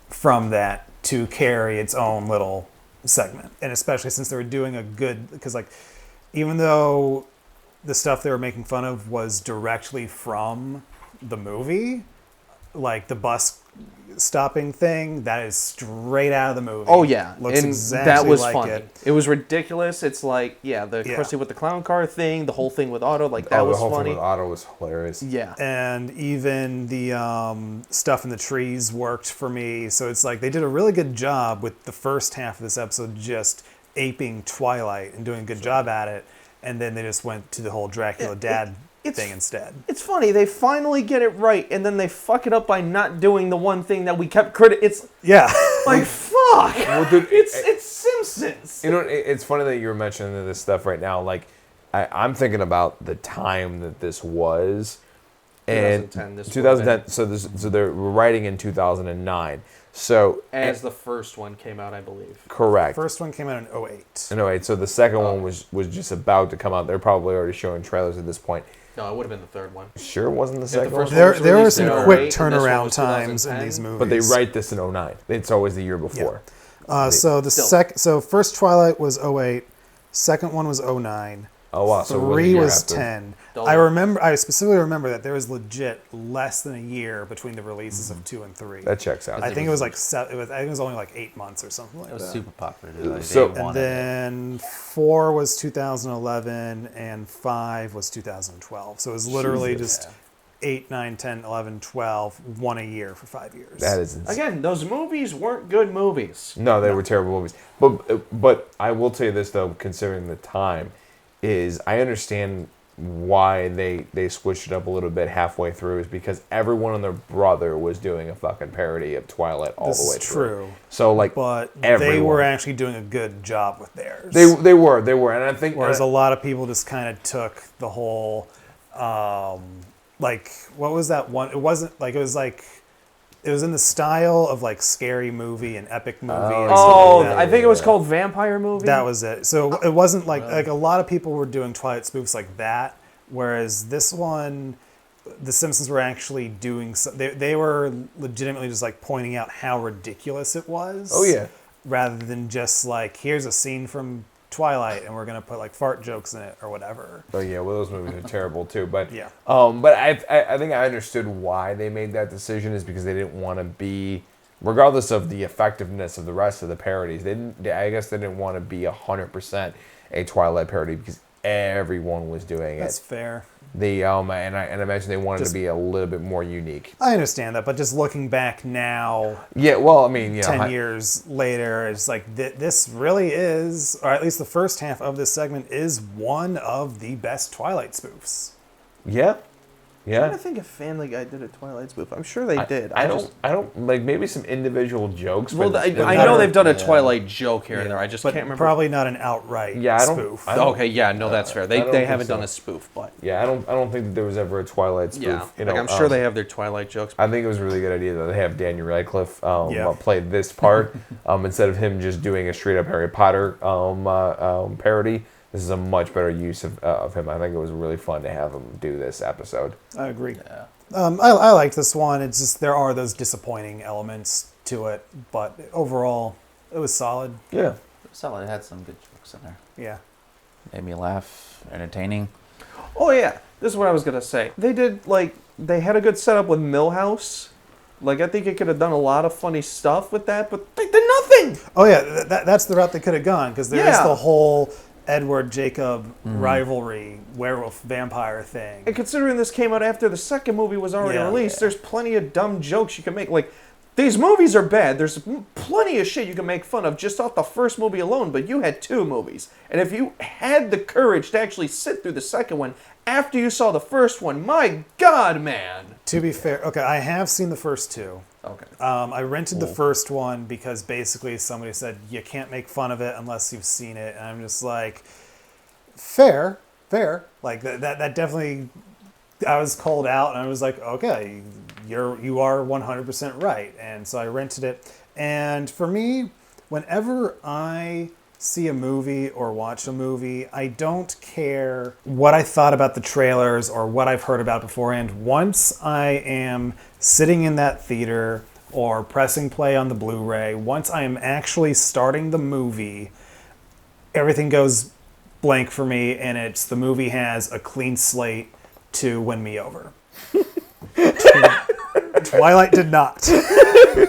from that to carry its own little segment, and especially since they were doing a good, because even though the stuff they were making fun of was directly from the movie, like the bus stopping thing, that is straight out of the movie. Oh yeah, Looks and exactly that was like funny. it. It was ridiculous. It's like, Krusty with the clown car thing, the whole thing with Otto, that the was whole funny. thing with Otto was hilarious. Yeah. And even the stuff in the trees worked for me. So it's like they did a really good job with the first half of this episode just aping Twilight and doing a good job at it. And then they just went to the whole Dracula dad thing instead. It's funny, they finally get it right, and then they fuck it up by not doing the one thing that we kept It's Yeah. like, fuck! Well, dude, It's Simpsons! It's funny that you were mentioning this stuff right now. Like, I'm thinking about the time that this was. And 2010, this 2010. So they were writing in 2009. So As the first one came out, I believe. correct. First one came out in 2008. Anyway, so the second one was just about to come out. They're probably already showing trailers at this point. No, it would have been the third one. Sure, it wasn't the second first one. one was There were released some in quick 08, and this one turnaround was times in 2010. these movies. But they write this in 09. It's always the year before. So the Still. so first Twilight was 08, second one was 09. Oh wow! So it was a 3 year was after. 10. Don't- I specifically remember that there was legit less than a year between the releases of 2 and 3. That checks out. I think it was like I think it was only like 8 months or something like It was that. super popular. Dude. Like, So- they And wanted it. then 4 was 2011 and 5 was 2012. So it was literally Jesus. just 8, 9, 10, 11, 12, one a year for 5 years. That is insane. Again, those movies weren't good movies. No, they were terrible movies. But I will tell you this though, considering the time, is I understand why they switched it up a little bit halfway through is because everyone and their brother was doing a fucking parody of Twilight all This the way is through. true. So like, But they everyone. were actually doing a good job with theirs. they were, and I think Whereas a lot of people just kind of took the whole, like, what was that one? It wasn't like, it was in the style of like Scary Movie and Epic Movie. and stuff Oh, like that. I think it was called Vampire Movie. That was it. So it wasn't like a lot of people were doing Twilight spoofs like that, whereas this one, the Simpsons were actually doing. They were legitimately just like pointing out how ridiculous it was. Oh yeah. Rather than just like, here's a scene from Twilight and we're gonna put like fart jokes in it or whatever. Oh yeah, well those movies are terrible too. But Yeah. but I think I understood why they made that decision is because they didn't want to be, regardless of the effectiveness of the rest of the parodies. I guess they didn't want to be 100% a Twilight parody because everyone was doing That's it. fair. And I imagine they wanted Just- to be a little bit more unique. I understand that, but just looking back now, Yeah, well, I mean, you know, 10 years later, it's like this really is, or at least the first half of this segment is one of the best Twilight spoofs. yeah, I'm yeah. trying to think if Family Guy did a Twilight spoof. I'm sure they did. I don't like maybe some individual jokes. Well, but I know they've done a Yeah. Twilight joke here and there. I just But can't remember. probably not an outright Yeah, I don't- spoof. I don't- Okay, yeah, no, that's fair. I They don't think haven't so. done a spoof, but Yeah, I don't think that there was ever a Twilight spoof. yeah, You know, like I'm sure they have their Twilight jokes. I think it was a really good idea that they have Daniel Radcliffe Yeah. play this part instead of him just doing a straight up Harry Potter parody. This is a much better use of him. I think it was really fun to have him do this episode. I agree. Yeah. I liked this one. It's just there are those disappointing elements to it, but overall, it was solid. Yeah. Solid. It had some good jokes in there. Yeah. Made me laugh. Entertaining. Oh yeah, this is what I was gonna say. They had a good setup with Millhouse. Like I think it could have done a lot of funny stuff with that, but they did nothing. Oh yeah, that's the route they could have gone because there is Yeah. the whole Edward Jacob rivalry, werewolf vampire thing. And considering this came out after the second movie was already Yeah. released, there's plenty of dumb jokes you can make. Like, these movies are bad. There's plenty of shit you can make fun of just off the first movie alone, but you had 2 movies. And if you had the courage to actually sit through the second one after you saw the first one, my God, man. To be fair, okay, I have seen the first 2. Okay. I rented the first one because basically somebody said you can't make fun of it unless you've seen it, and I'm just like, fair. Like that definitely. I was called out, and I was like, okay, you are 100% right, and so I rented it. And for me, whenever I see a movie or watch a movie, I don't care what I thought about the trailers or what I've heard about beforehand. Once I am sitting in that theater or pressing play on the Blu-ray, once I am actually starting the movie, everything goes blank for me, and it's the movie has a clean slate to win me over. Twilight did not.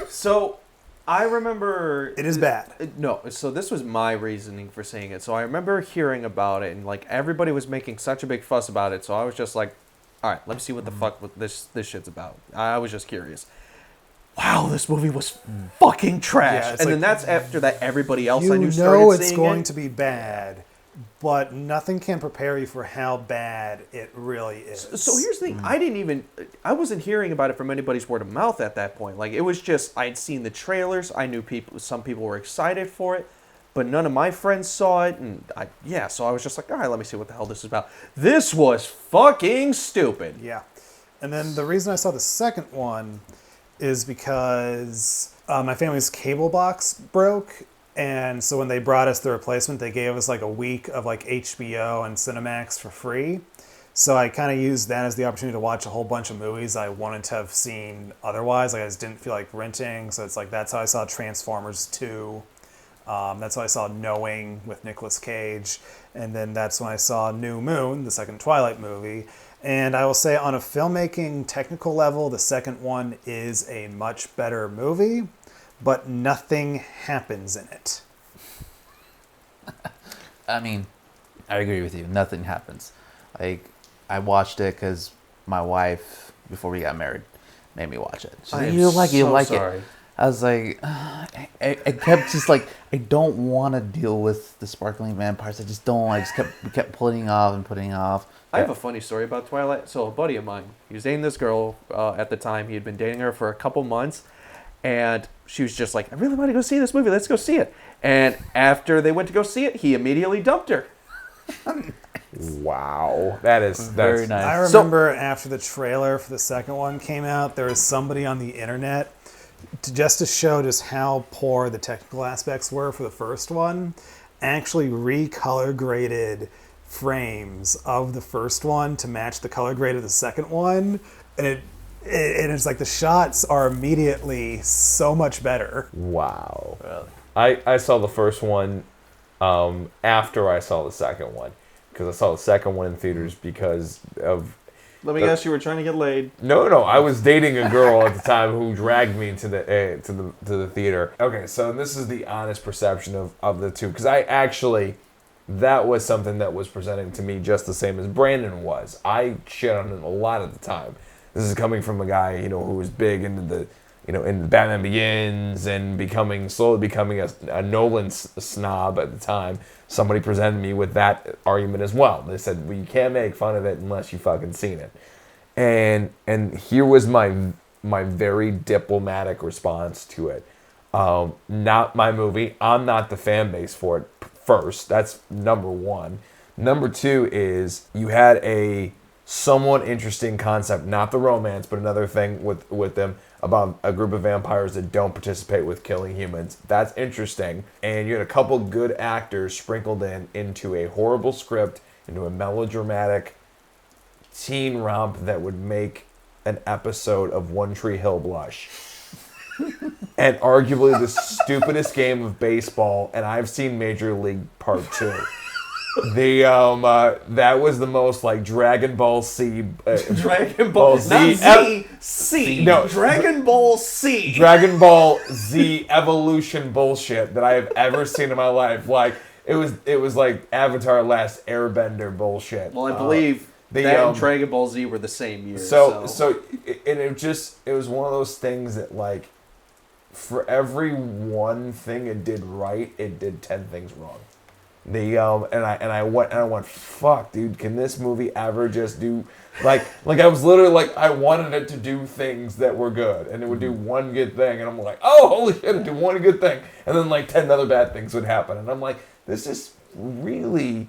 So, I remember... It is bad. No, so this was my reasoning for saying it. So I remember hearing about it, and like everybody was making such a big fuss about it. So I was just like, all right, let me see what the fuck this shit's about. I was just curious. Wow, this movie was fucking trash. Yeah, and it's then like- that's after that everybody else I You knew know started it's seeing going it. to be bad, but nothing can prepare you for how bad it really is. So here's the thing. I wasn't hearing about it from anybody's word of mouth at that point. Like, it was just, I'd seen the trailers. I knew some people were excited for it, but none of my friends saw it. And so I was just like, all right, let me see what the hell this is about. This was fucking stupid. Yeah. And then the reason I saw the second one is because my family's cable box broke. And so when they brought us the replacement, they gave us like a week of like HBO and Cinemax for free. So I kind of used that as the opportunity to watch a whole bunch of movies I wanted to have seen otherwise. Like I just didn't feel like renting. So it's like that's how I saw Transformers 2. That's when I saw Knowing with Nicolas Cage. And then that's when I saw New Moon, the second Twilight movie. And I will say on a filmmaking technical level, the second one is a much better movie, but nothing happens in it. I mean, I agree with you. Nothing happens. Like, I watched it because my wife, before we got married, made me watch it. She's like, you don't like it, you don't like it. I was like, I kept just like, I don't want to deal with the sparkling vampires. I just don't. I just kept putting off and putting off. I have a funny story about Twilight. So a buddy of mine, he was dating this girl at the time. He had been dating her for a couple months. And she was just like, I really want to go see this movie. Let's go see it. And after they went to go see it, he immediately dumped her. Wow. That's Very nice. I remember after the trailer for the second one came out, there was somebody on the internet just to show just how poor the technical aspects were for the first one, actually recolor graded frames of the first one to match the color grade of the second one, and it's like the shots are immediately so much better. Wow. Really? I saw the first one after I saw the second one, because I saw the second one in theaters because of... Let me guess, you were trying to get laid. No, I was dating a girl at the time who dragged me to the theater. Okay, so this is the honest perception of the two, because I actually, that was something that was presenting to me just the same as Brandon was. I shit on him a lot at the time. This is coming from a guy, who was big into the, in Batman Begins and slowly becoming a Nolan snob at the time. Somebody presented me with that argument as well. They said, well, you can't make fun of it unless you fucking seen it. And here was my very diplomatic response to it. Not my movie. I'm not the fan base for it first. That's number one. Number two is you had a somewhat interesting concept, not the romance, but another thing with them about a group of vampires that don't participate with killing humans. That's interesting. And you had a couple good actors sprinkled into a horrible script, into a melodramatic teen romp that would make an episode of One Tree Hill blush. And arguably the stupidest game of baseball, and I've seen Major League Part 2. That was the most like Dragon Ball Z. Dragon Ball Z. Not Z. C. No. Dragon Ball C. Dragon Ball Z evolution bullshit that I have ever seen in my life. Like it was like Avatar: Last Airbender bullshit. Well, I believe that and Dragon Ball Z were the same year. It was one of those things that like for every one thing it did right, it did 10 things wrong. I went, fuck, dude, can this movie ever just do like I was literally like I wanted it to do things that were good, and it would do one good thing, and I'm like, oh holy shit, it'd do one good thing, and then like 10 other bad things would happen, and I'm like, this is really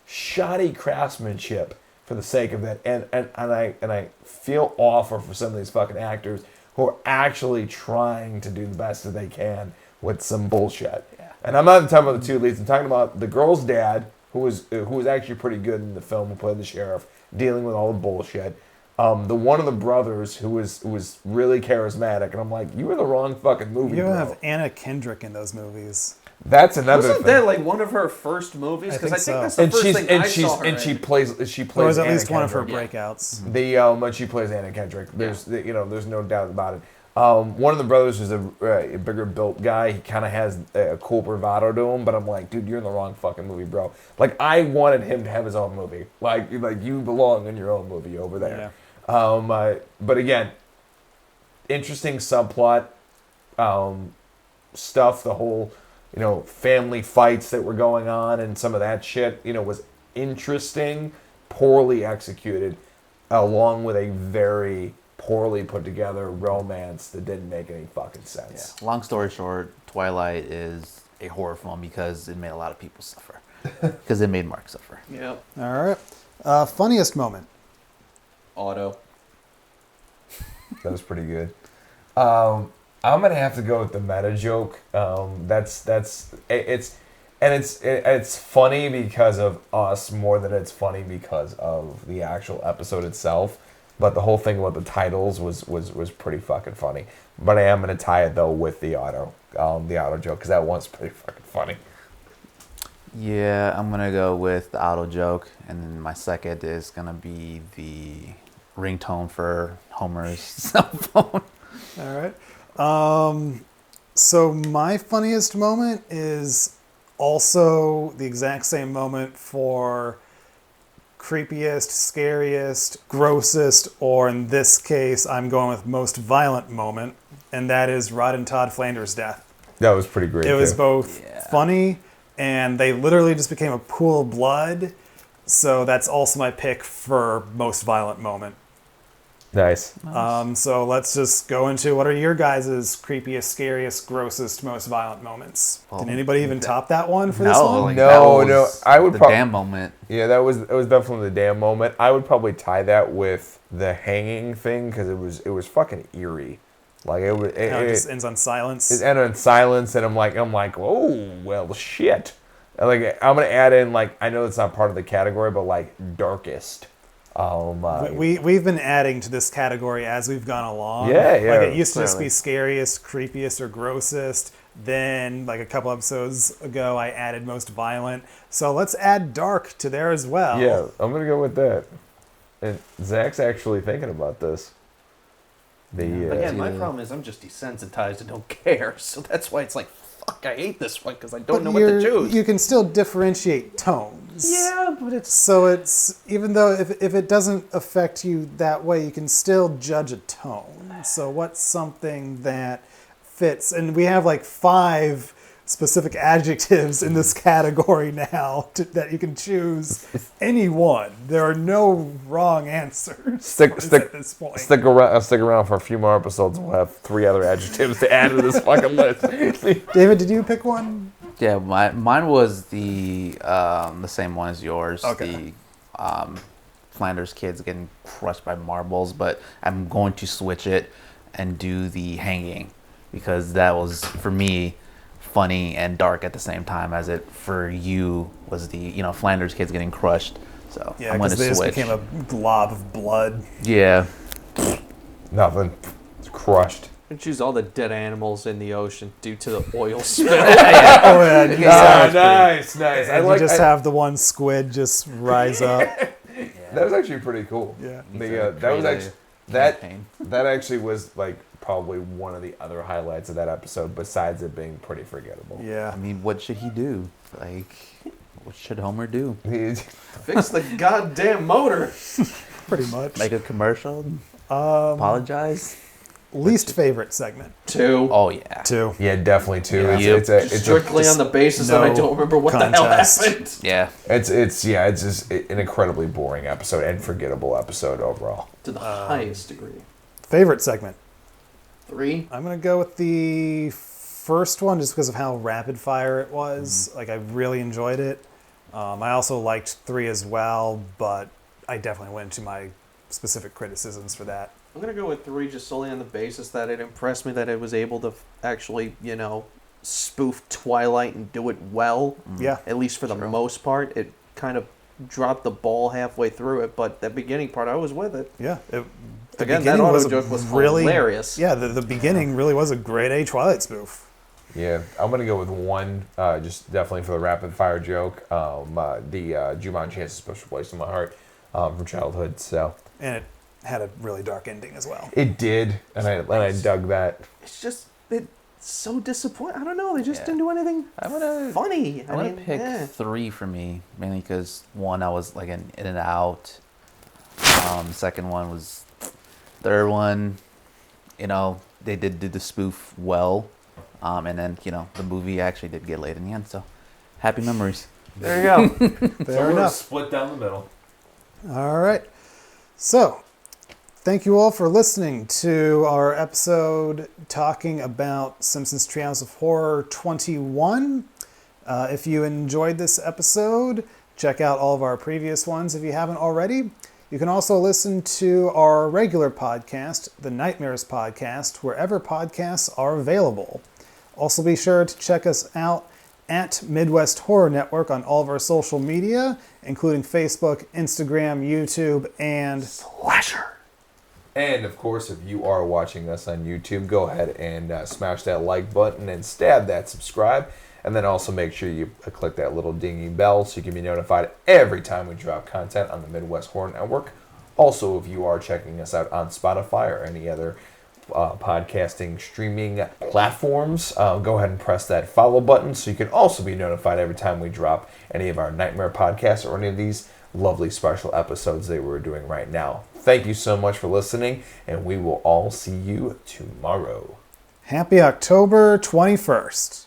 shoddy craftsmanship for the sake of that, and I feel awful for some of these fucking actors who are actually trying to do the best that they can with some bullshit. And I'm not talking about the two leads. I'm talking about the girl's dad, who was actually pretty good in the film, who played the sheriff, dealing with all the bullshit. The one of the brothers who was really charismatic, and I'm like, you were the wrong fucking movie. You bro. have Anna Kendrick in those movies. That's another Wasn't thing. that like one of her first movies? Because I think that's the and first she's thing and I she's saw her and she in. plays It was at Anna least one of her Kendrick. breakouts. But she plays Anna Kendrick. There's no doubt about it. One of the brothers is a bigger built guy. He kind of has a cool bravado to him, but I'm like, dude, you're in the wrong fucking movie, bro. Like, I wanted him to have his own movie. Like you belong in your own movie over there. Yeah. But again, interesting subplot stuff. The whole, family fights that were going on and some of that shit, was interesting, poorly executed, along with a very poorly put together romance that didn't make any fucking sense. Yeah. Long story short, Twilight is a horror film because it made a lot of people suffer. Because it made Mark suffer. Yeah. All right. Funniest moment. Otto. That was pretty good. I'm gonna have to go with the meta joke. It's funny because of us more than it's funny because of the actual episode itself. But the whole thing about the titles was pretty fucking funny. but I am gonna tie it though with the auto joke because that one's pretty fucking funny. Yeah, I'm gonna go with the auto joke, and then my second is gonna be the ringtone for Homer's cell phone. All right. So my funniest moment is also the exact same moment for creepiest, scariest, grossest, or in this case, I'm going with most violent moment, and that is Rod and Todd Flanders' death. That was pretty great. It was too. both Yeah. funny, and they literally just became a pool of blood. So that's also my pick for most violent moment. Nice. So let's just go into what are your guys' creepiest, scariest, grossest, most violent moments? Can anybody even top that one for this one? Like, No, that was no, I would the prob- damn moment. Yeah, it was definitely the damn moment. I would probably tie that with the hanging thing because it was fucking eerie. Like it was. It just ends on silence. It ended in silence, and I'm like, oh well, shit. And like I'm gonna add in like I know it's not part of the category, but like darkest. We've been adding to this category as we've gone along. Yeah, Like it used to just clearly. be scariest, creepiest, or grossest. Then, like a couple episodes ago, I added most violent. So let's add dark to there as well. Yeah, I'm gonna go with that. And Zach's actually thinking about this. Again, my problem is I'm just desensitized and don't care. So that's why it's like, fuck, I hate this one because I don't know what to choose. You can still differentiate tones. Yeah, but it's... So it's, even though if it doesn't affect you that way, you can still judge a tone. So what's something that fits? And we have like 5 specific adjectives in this category now that you can choose any one. There are no wrong answers at this point. Stick around for a few more episodes. We'll have 3 other adjectives to add to this fucking list. David, did you pick one? Yeah, mine was the same one as yours. Okay. The Flanders kids getting crushed by marbles, but I'm going to switch it and do the hanging because that was for me funny and dark at the same time as it for you was the Flanders kids getting crushed. So Yeah, I'm going to because they just switch. became a glob of blood. Yeah. Nothing. It's crushed. I choose all the dead animals in the ocean due to the oil spill. Oh yeah, and you just, Nice. and you just have the one squid just rise up. That was actually pretty cool. Yeah. That was actually campaign. that actually was like probably one of the other highlights of that episode, besides it being pretty forgettable. Yeah. I mean, what should he do? Like, what should Homer do? Fix the goddamn motor. Pretty much. Make a commercial? Apologize? Least favorite segment. 2. Oh, yeah. 2. Yeah, definitely too. Yep. It's Strictly on the basis that I don't remember what the hell contest. happened. Yeah. it's just an incredibly boring episode and forgettable episode overall. To the highest degree. Favorite segment. 3. I'm going to go with the first one just because of how rapid fire it was. Like, I really enjoyed it. I also liked 3 as well, but I definitely went into my specific criticisms for that. I'm going to go with 3 just solely on the basis that it impressed me that it was able to actually, spoof Twilight and do it well. Yeah. At least for the most part. It kind of dropped the ball halfway through it, but the beginning part, I was with it. Yeah. The Again, that beginning auto joke was hilarious. Yeah, the beginning really was a grade A Twilight spoof. Yeah, I'm gonna go with 1, just definitely for the rapid fire joke. The Jumanji has a special place in my heart from childhood. So And it had a really dark ending as well. it did, and I dug that. It's just it's so disappointing. I don't know. They just Yeah. didn't do anything I'm gonna funny. I'm gonna pick 3 for me, mainly because 1 I was like in and out. Second one was, third one, they did do the spoof well, and then the movie actually did get laid in the end. So, happy memories. There you go. Fair enough. Split down the middle. All right. So, thank you all for listening to our episode talking about Simpsons Treehouse of Horror 21. If you enjoyed this episode, check out all of our previous ones if you haven't already. You can also listen to our regular podcast, the Nightmares Podcast, wherever podcasts are available. Also be sure to check us out at Midwest Horror Network on all of our social media, including Facebook, Instagram, YouTube, and Slasher. And, of course, if you are watching us on YouTube, go ahead and smash that like button and stab that subscribe. And then also make sure you click that little dingy bell so you can be notified every time we drop content on the Midwest Horror Network. Also, if you are checking us out on Spotify or any other podcasting streaming platforms, go ahead and press that follow button so you can also be notified every time we drop any of our Nightmare podcasts or any of these lovely special episodes that we're doing right now. Thank you so much for listening, and we will all see you tomorrow. Happy October 21st.